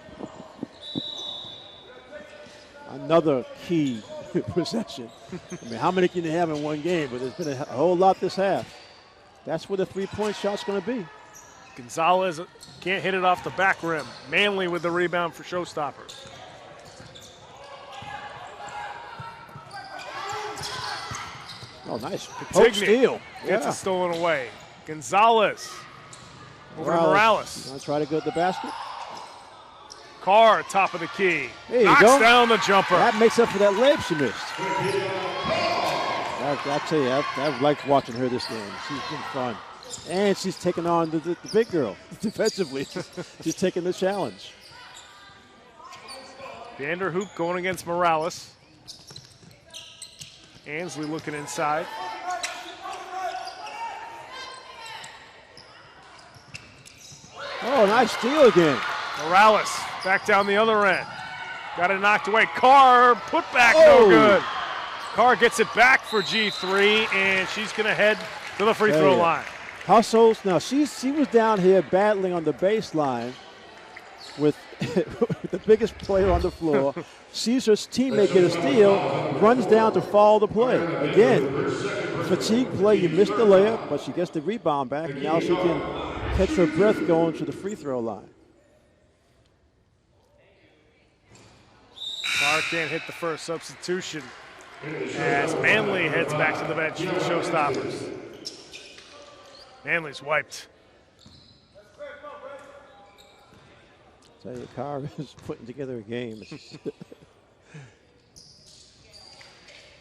Another key possession. I mean, how many can you have in one game? But there's been a whole lot this half. That's where the three-point shot's going to be. Gonzalez can't hit it off the back rim. Manley with the rebound for Showstoppers. Oh, nice. Poke steal. Gets it stolen away. Gonzalez over to Morales. I'll try to go to the basket. Carr, top of the key. There you Knocks go. down the jumper. That makes up for that layup she missed. I tell you, I've liked watching her this game. She's been fun. And she's taking on the big girl defensively. She's taking the challenge. Vanderhoop going against Morales. Ansley looking inside. Oh, nice steal again. Morales back down the other end. Got it knocked away. Carr, put back, no good. Carr gets it back for G3, and she's going to head to the free throw line. Hustles. Now, she was down here battling on the baseline with the biggest player on the floor. Sees her teammate get a steal, runs down to follow the play. Again, fatigue play, you missed the layup, but she gets the rebound back, and now she can catch her breath going to the free throw line. Carr can't hit the first substitution as Manley heads back to the bench for the Showstoppers. Manley's wiped. Tell you, Carr is putting together a game.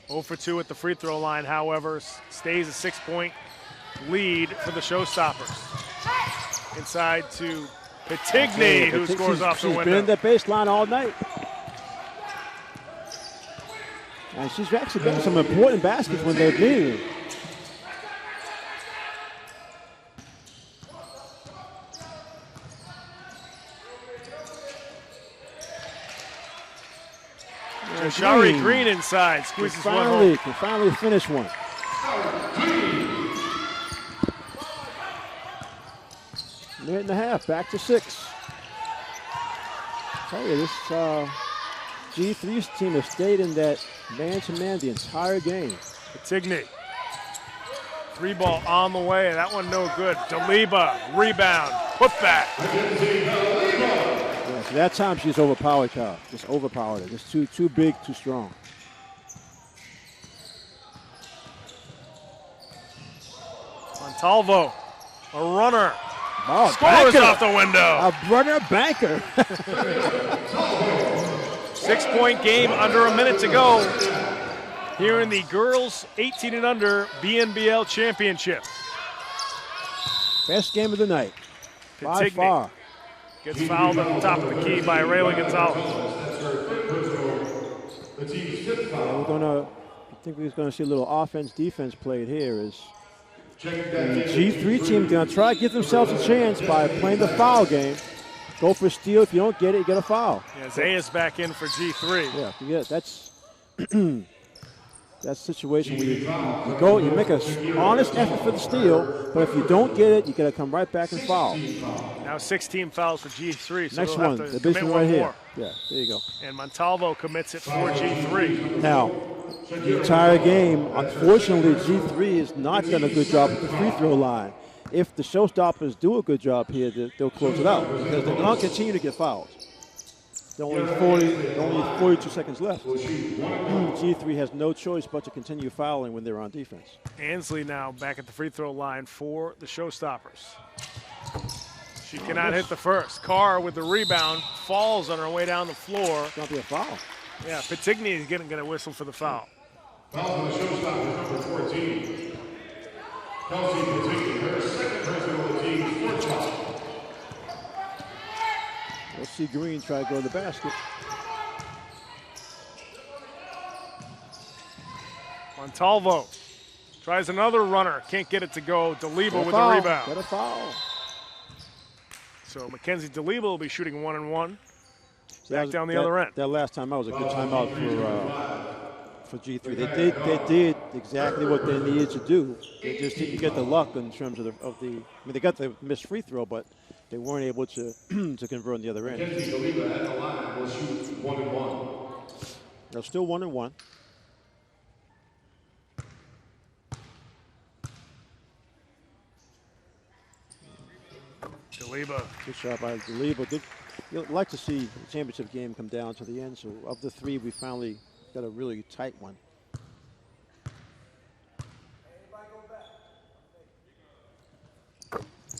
0 for 2 at the free throw line, however, stays a 6-point lead for the Showstoppers. Inside to Petigny, who scores off the window. She's been in that baseline all night. And she's actually got some important baskets when they're beating. Shari Green inside, squeezes one home. Can finally finish one. Minute and a half, back to 6. Tell you, this G3's team has stayed in that man-to-man the entire game. Petigny. 3-ball on the way. That one no good. Daliba, rebound, put back. Yeah, so that time she's overpowered her. Just overpowered her. Just too big, too strong. Montalvo, a runner. Oh, scores banker. Off the window. A runner banker. 6-point game, under a minute to go here in the girls 18 and under BNBL Championships. Best game of the night, by Petigny far. gets fouled at the top of the key by Raylan Gonzalez. I think we're going to see a little offense-defense played here. Is the G3 team going to try to give themselves a chance by playing the foul game? Go for a steal. If you don't get it, you get a foul. Yeah, Zaya's back in for G3. Yeah, that's that's a situation where you make an honest effort for the steal, but if you don't get it, you got to come right back and foul. Now 16 fouls for G3, so Next they'll one, have to the big commit one one right more. here. Yeah, there you go. And Montalvo commits it for G3. Now, the entire game, unfortunately, G3 has not done a good job at the free throw line. If the Showstoppers do a good job here, they'll close it out because they're going to continue to get fouls. There are only 42 seconds left. G3 has no choice but to continue fouling when they're on defense. Ansley now back at the free throw line for the Showstoppers. She cannot hit the first. Carr with the rebound, falls on her way down the floor. It's going to be a foul. Yeah, Petigny is going to whistle for the foul. Foul on the Showstoppers, number 14. Kelsey Petigny, her second personal team's fourth foul. We'll see Green try to go to the basket. Montalvo tries another runner. Can't get it to go. Daliba with the rebound. Get a foul. So Mackenzie Daliba will be shooting 1-1. Back down the other end. That last timeout was a good timeout for G3. They did exactly what they needed to do. They just didn't get the luck in terms of the. I mean, they got the missed free throw, but they weren't able to to convert on the other end. Mackenzie Daliba at the line will shoot 1-1. They're still 1-1. Daliba. Good shot by Daliba. You'd like to see the championship game come down to the end. So of the three, we finally got a really tight one.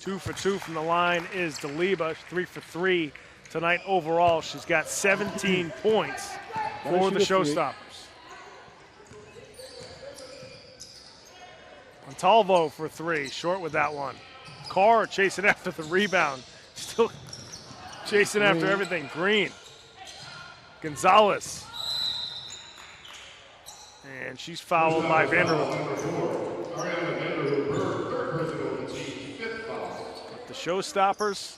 2 for 2 from the line is Daliba, 3 for 3 tonight overall. She's got 17 points for the Showstoppers. Montalvo for 3, short with that one. Carr chasing after the rebound. Still chasing after everything. Green. Gonzalez. And she's fouled by Vanderbilt. But the Showstoppers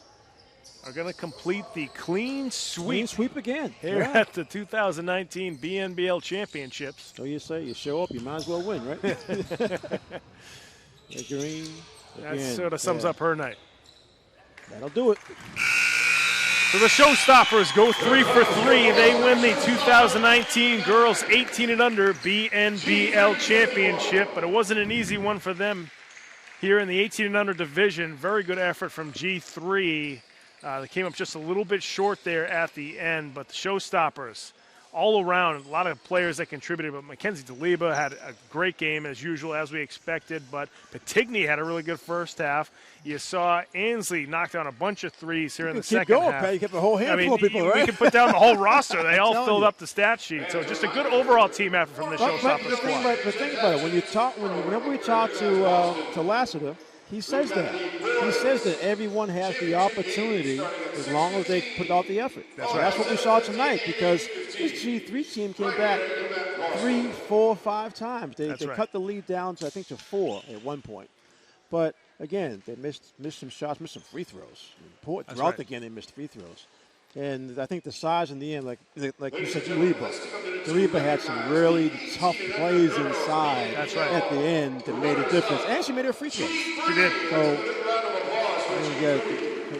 are going to complete the clean sweep. Clean sweep again. Here at the 2019 BNBL Championships. So you say, you show up, you might as well win, right? Green. That sort of sums up her night. That'll do it. So the Showstoppers go 3 for 3. They win the 2019 Girls 18 and Under BNBL Championship, but it wasn't an easy one for them here in the 18 and Under division. Very good effort from G3. They came up just a little bit short there at the end, but the Showstoppers all around, a lot of players that contributed, but Mackenzie Daliba had a great game as usual, as we expected, but Patigny had a really good first half. You saw Ansley knock down a bunch of threes here in the second half. Pat. You kept a whole handful of people, right? We could put down the whole roster. They all filled up the stat sheet. So just a good overall team effort from the Showstoppers squad. But think about it. Whenever we talk to Lassiter, he says that. He says that everyone has the opportunity as long as they put out the effort. That's right. That's what we saw tonight, because this G3 team came back 3, 4, 5 times. They cut the lead down to, I think, to 4 at one point. But again, they missed some shots, missed some free throws. Throughout the game, they missed free throws. And I think the size in the end, like you said, Daliba had some really tough plays inside at the end that made a difference. And she made her free throws. She did. So,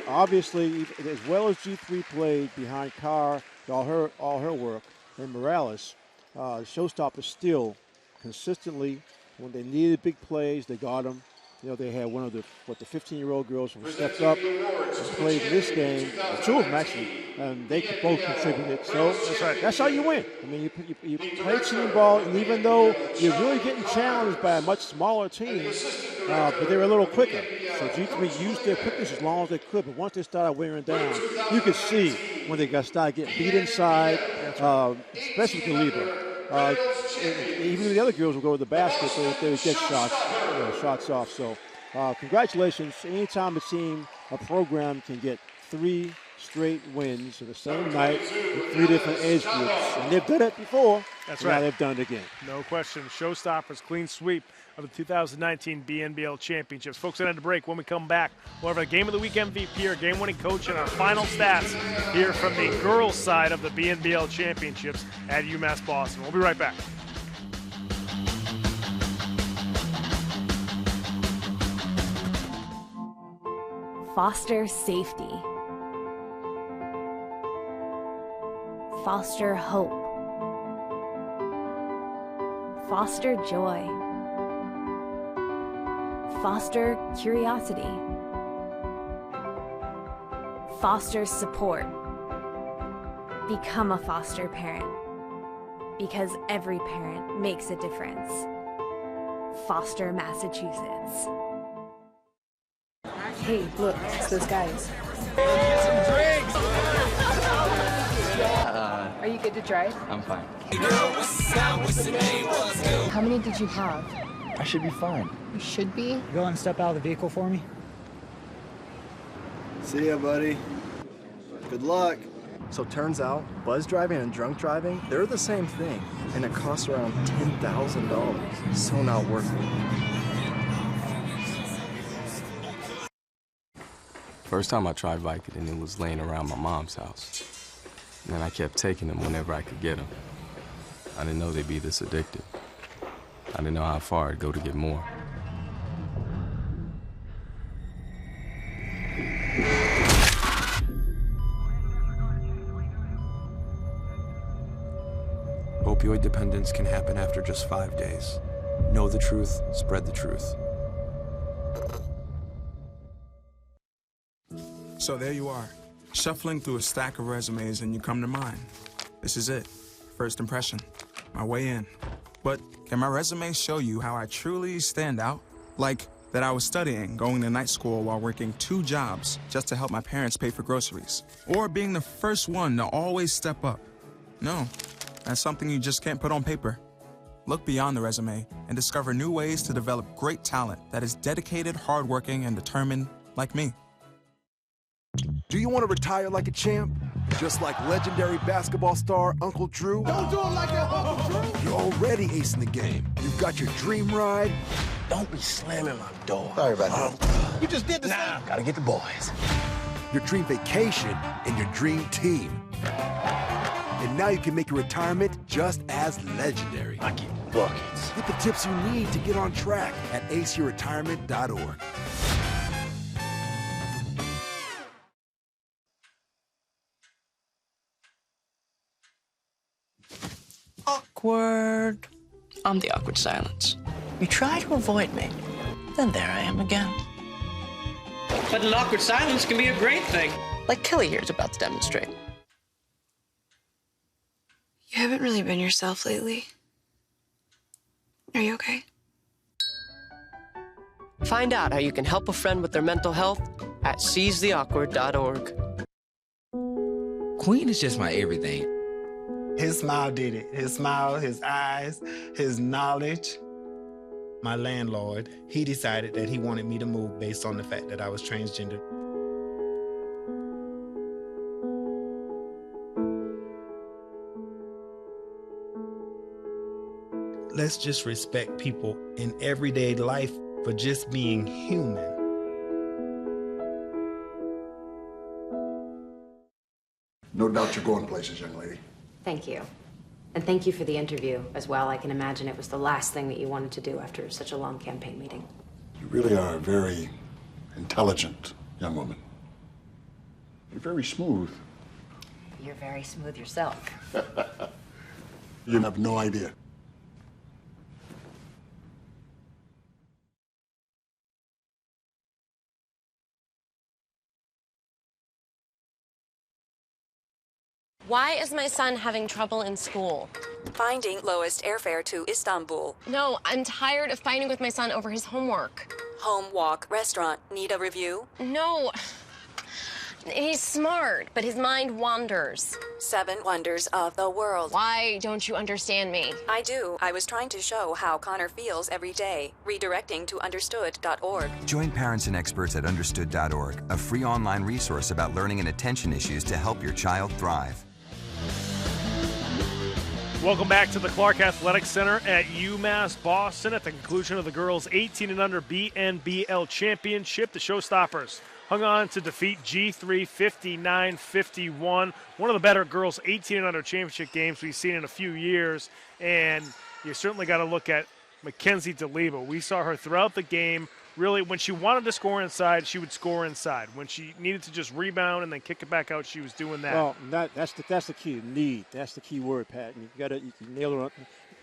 obviously, as well as G3 played behind Carr, all her work, and Morales, Showstoppers still consistently, when they needed big plays, they got them. You know, they had one of the 15-year-old girls who stepped up and played this game. 2 of them, actually, and they both contributed. So that's how you win. I mean, you play team ball, and even though you're really getting challenged by a much smaller team, but they were a little quicker. So G3 used their quickness as long as they could, but once they started wearing down, you could see when they started getting beat inside, especially with Daliba. Even the other girls will go to the basket, they would get shots off. So congratulations. Anytime a program can get 3 straight wins in the same night with 3 different age groups. And they've done it before. That's right. Now they've done it again. No question. Showstoppers clean sweep of the 2019 BNBL Championships. Folks, we're at a break. When we come back, we'll have a Game of the Week MVP, our game-winning coach, and our final stats here from the girls' side of the BNBL Championships at UMass Boston. We'll be right back. Foster safety. Foster hope. Foster joy. Foster curiosity. Foster support. Become a foster parent, because every parent makes a difference. Foster, Massachusetts. Hey, look, it's those guys. Are you good to drive? I'm fine. How many did you have? I should be fine. You should be? You go and step out of the vehicle for me? See ya, buddy. Good luck. So turns out, buzz driving and drunk driving, they're the same thing. And it costs around $10,000. So not worth it. First time I tried Vicodin, it was laying around my mom's house. And then I kept taking them whenever I could get them. I didn't know they'd be this addictive. I didn't know how far I'd go to get more. Opioid dependence can happen after just 5 days. Know the truth, spread the truth. So there you are, shuffling through a stack of resumes and you come to mine. This is it, first impression, my way in. But can my resume show you how I truly stand out? Like, That I was studying, going to night school while working 2 jobs just to help my parents pay for groceries. Or being the first one to always step up. No, that's something you just can't put on paper. Look beyond the resume and discover new ways to develop great talent that is dedicated, hardworking, and determined like me. Do you want to retire like a champ? Just like legendary basketball star Uncle Drew? Don't do it like that, Uncle Drew! You're already acing the game. You've got your dream ride. Don't be slamming my door. Sorry about that. You just did the same. Gotta get the boys. Your dream vacation and your dream team. And now you can make your retirement just as legendary. I get buckets. Get the tips you need to get on track at aceyourretirement.org. Awkward. I'm the awkward silence. You try to avoid me, then there I am again. But an awkward silence can be a great thing, like Kelly here is about to demonstrate. You haven't really been yourself lately. Are you okay? Find out how you can help a friend with their mental health at seizetheawkward.org. Queen is just my everything. His smile did it. His smile, his eyes, his knowledge. My landlord, he decided that he wanted me to move based on the fact that I was transgender. Let's just respect people in everyday life for just being human. No doubt you're going places, young lady. Thank you. And thank you for the interview as well. I can imagine it was the last thing that you wanted to do after such a long campaign meeting. You really are a very intelligent young woman. You're very smooth. You're very smooth yourself. You have no idea. Why is my son having trouble in school? Finding lowest airfare to Istanbul. No, I'm tired of fighting with my son over his homework. Home, walk, restaurant. Need a review? No. He's smart, but his mind wanders. 7 wonders of the world. Why don't you understand me? I do. I was trying to show how Connor feels every day. Redirecting to understood.org. Join parents and experts at understood.org, a free online resource about learning and attention issues to help your child thrive. Welcome back to the Clark Athletic Center at UMass Boston. At the conclusion of the girls' 18 and under BNBL Championship, the Showstoppers hung on to defeat G3 59-51. One of the better girls' 18 and under championship games we've seen in a few years. And you certainly got to look at Mackenzie DeLiba. We saw her throughout the game. Really, when she wanted to score inside, she would score inside. When she needed to just rebound and then kick it back out, she was doing that. Well, that's the key. Need. That's the key word, Pat. And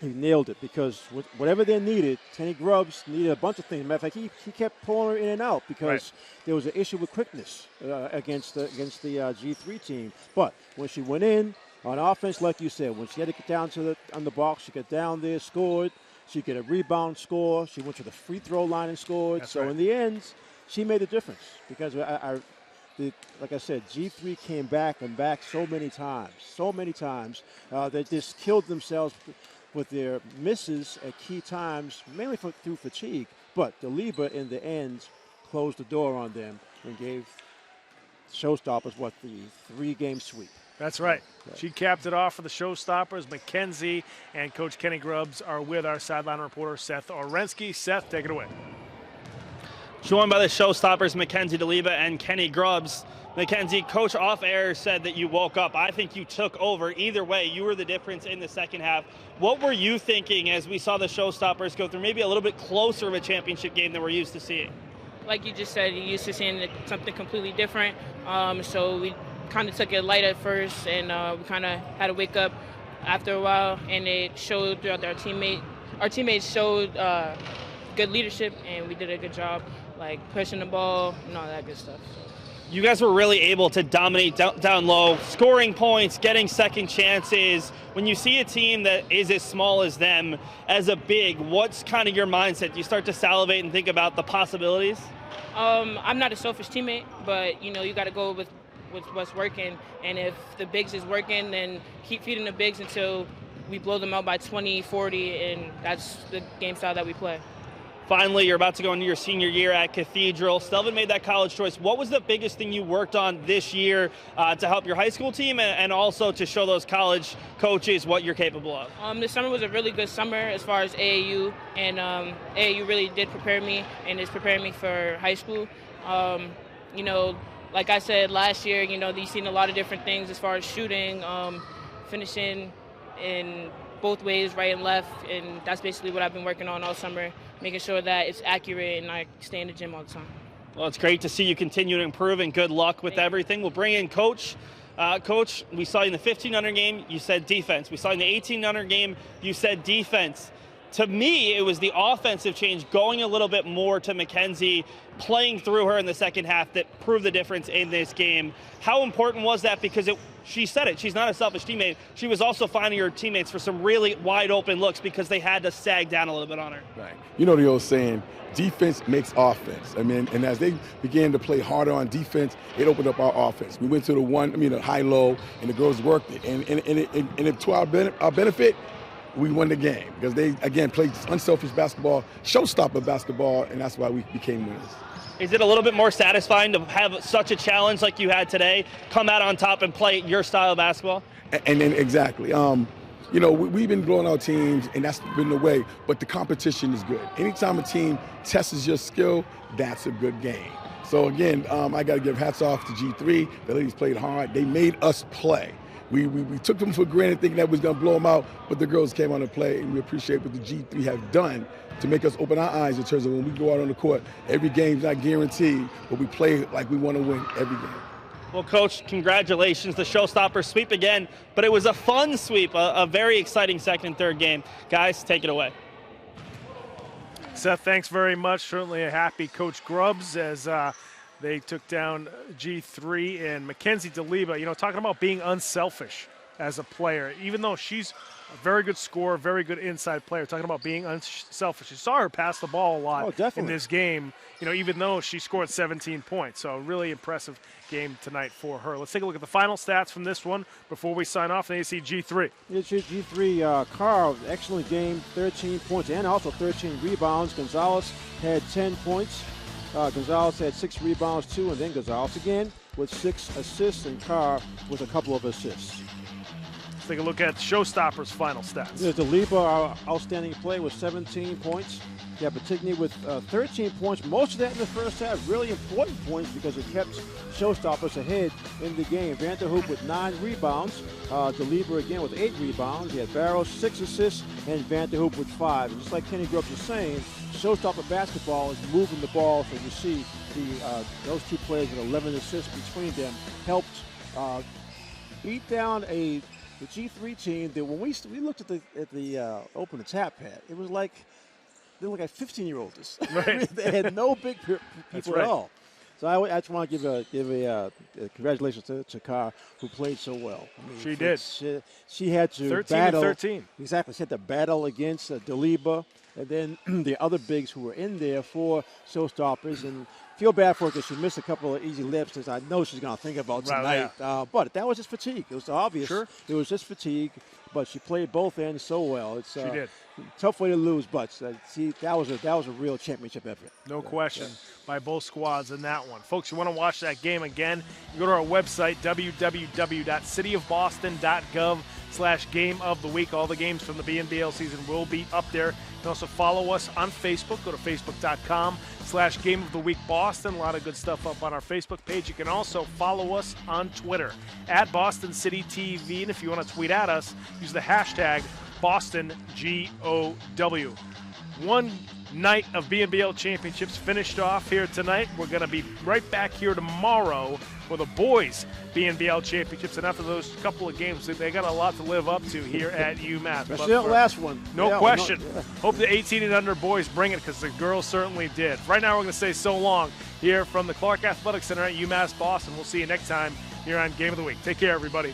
you nailed it because whatever they needed, Kenny Grubbs needed a bunch of things. Matter of fact, he kept pulling her in and out because there was an issue with quickness against the G3 team. But when she went in on offense, like you said, when she had to get down on the box, she got down there, scored. She get a rebound, score. She went to the free throw line and scored. That's so right. in the end, she made a difference because like I said, G3 came back and back so many times. They just killed themselves with their misses at key times, mainly through fatigue. But DeLiba, in the end, closed the door on them and gave Showstoppers the 3-game sweep. That's right. She capped it off for the Showstoppers. Mackenzie and Coach Kenny Grubbs are with our sideline reporter, Seth Orensky. Seth, take it away. Joined by the Showstoppers, Mackenzie DeLiba and Kenny Grubbs. Mackenzie, Coach off-air said that you woke up. I think you took over. Either way, you were the difference in the second half. What were you thinking as we saw the Showstoppers go through maybe a little bit closer of a championship game than we're used to seeing? Like you just said, you're used to seeing something completely different. So we kind of took it light at first, and we kind of had to wake up after a while, and it showed throughout our teammates showed good leadership, and we did a good job, like pushing the ball and all that good stuff. You guys were really able to dominate down low, scoring points, getting second chances. When you see a team that is as small as them, as a big, what's kind of your mindset? Do you start to salivate and think about the possibilities? I'm not a selfish teammate, but you got to go with what's working. And if the bigs is working, then keep feeding the bigs until we blow them out by 20, 40, and that's the game style that we play. Finally, you're about to go into your senior year at Cathedral. Stelvin made that college choice. What was the biggest thing you worked on this year to help your high school team and also to show those college coaches what you're capable of? This summer was a really good summer as far as AAU, and AAU really did prepare me and is preparing me for high school. Like I said last year, you've seen a lot of different things as far as shooting, finishing in both ways, right and left, and that's basically what I've been working on all summer, making sure that it's accurate and I stay in the gym all the time. Well, it's great to see you continue to improve, and good luck with everything. We'll bring in Coach. Coach, we saw you in the 1500 game, you said defense. We saw you in the 1800 game, you said defense. To me, it was the offensive change, going a little bit more to Mackenzie, playing through her in the second half that proved the difference in this game. How important was that? Because she said it, she's not a selfish teammate. She was also finding her teammates for some really wide open looks because they had to sag down a little bit on her. Right. You know the old saying, defense makes offense. I mean, and as they began to play harder on defense, it opened up our offense. We went to the high-low, and the girls worked it. And to our benefit, we won the game because they, again, played unselfish basketball, showstopper basketball, and that's why we became winners. Is it a little bit more satisfying to have such a challenge like you had today, come out on top and play your style of basketball? And exactly. We've been blowing our teams, and that's been the way, but the competition is good. Anytime a team tests your skill, that's a good game. So, again, I got to give hats off to G3. The ladies played hard. They made us play. We took them for granted thinking that was going to blow them out, but the girls came on to play, and we appreciate what the G3 have done to make us open our eyes in terms of when we go out on the court. Every game's not guaranteed, but we play like we want to win every game. Well, Coach, congratulations. The Showstoppers sweep again, but it was a fun sweep, a very exciting second and third game. Guys, take it away. Seth, thanks very much. Certainly a happy Coach Grubbs as they took down G3 and Mackenzie DeLiba. Talking about being unselfish as a player, even though she's a very good scorer, very good inside player, talking about being unselfish. You saw her pass the ball a lot in this game, even though she scored 17 points. So really impressive game tonight for her. Let's take a look at the final stats from this one before we sign off. And you see G3. G3, Carr, excellent game, 13 points and also 13 rebounds. Gonzalez had 10 points. Gonzalez had 6 rebounds too, and then Gonzalez again with 6 assists, and Carr with a couple of assists. Let's take a look at Showstoppers' final stats. DeLiba, our outstanding play, with 17 points. Yeah, Patigny with 13 points. Most of that in the first half. Really important points because it kept Showstoppers ahead in the game. Vanderhoop with 9 rebounds. DeLiba again with 8 rebounds. He had Barrows 6 assists and Vanderhoop with 5. And just like Kenny Grubbs was saying, Showstopper basketball is moving the ball. So you see those two players with 11 assists between them helped beat down the G3 team that when we looked at the open and tap pad, it was like they looked like 15-year-olds. Right. They had no big people at all. So I just want to give a congratulations to Carr, who played so well. I mean, she did. She had to 13 battle. And 13. Exactly. She had to battle against DeLiba and then the other bigs who were in there for Showstoppers. And feel bad for her because she missed a couple of easy lips that I know she's going to think about tonight. But that was just fatigue. It was obvious. Sure. It was just fatigue. But she played both ends so well. She did. Tough way to lose, but that was a real championship effort. No question by both squads in that one. Folks, you want to watch that game again, you go to our website, www.cityofboston.gov/game of the week. All the games from the BNBL season will be up there. You can also follow us on Facebook. Go to facebook.com/game of the week Boston. A lot of good stuff up on our Facebook page. You can also follow us on Twitter @BostonCityTV. And if you want to tweet at us, use the hashtag BostonGOW. One night of BNBL Championships finished off here tonight. We're going to be right back here tomorrow for the boys BNBL Championships. And after those couple of games, they got a lot to live up to here at UMass. Especially that last one. No question. Hope the 18 and under boys bring it, because the girls certainly did. Right now, we're going to say so long here from the Clark Athletic Center at UMass Boston. We'll see you next time here on Game of the Week. Take care, everybody.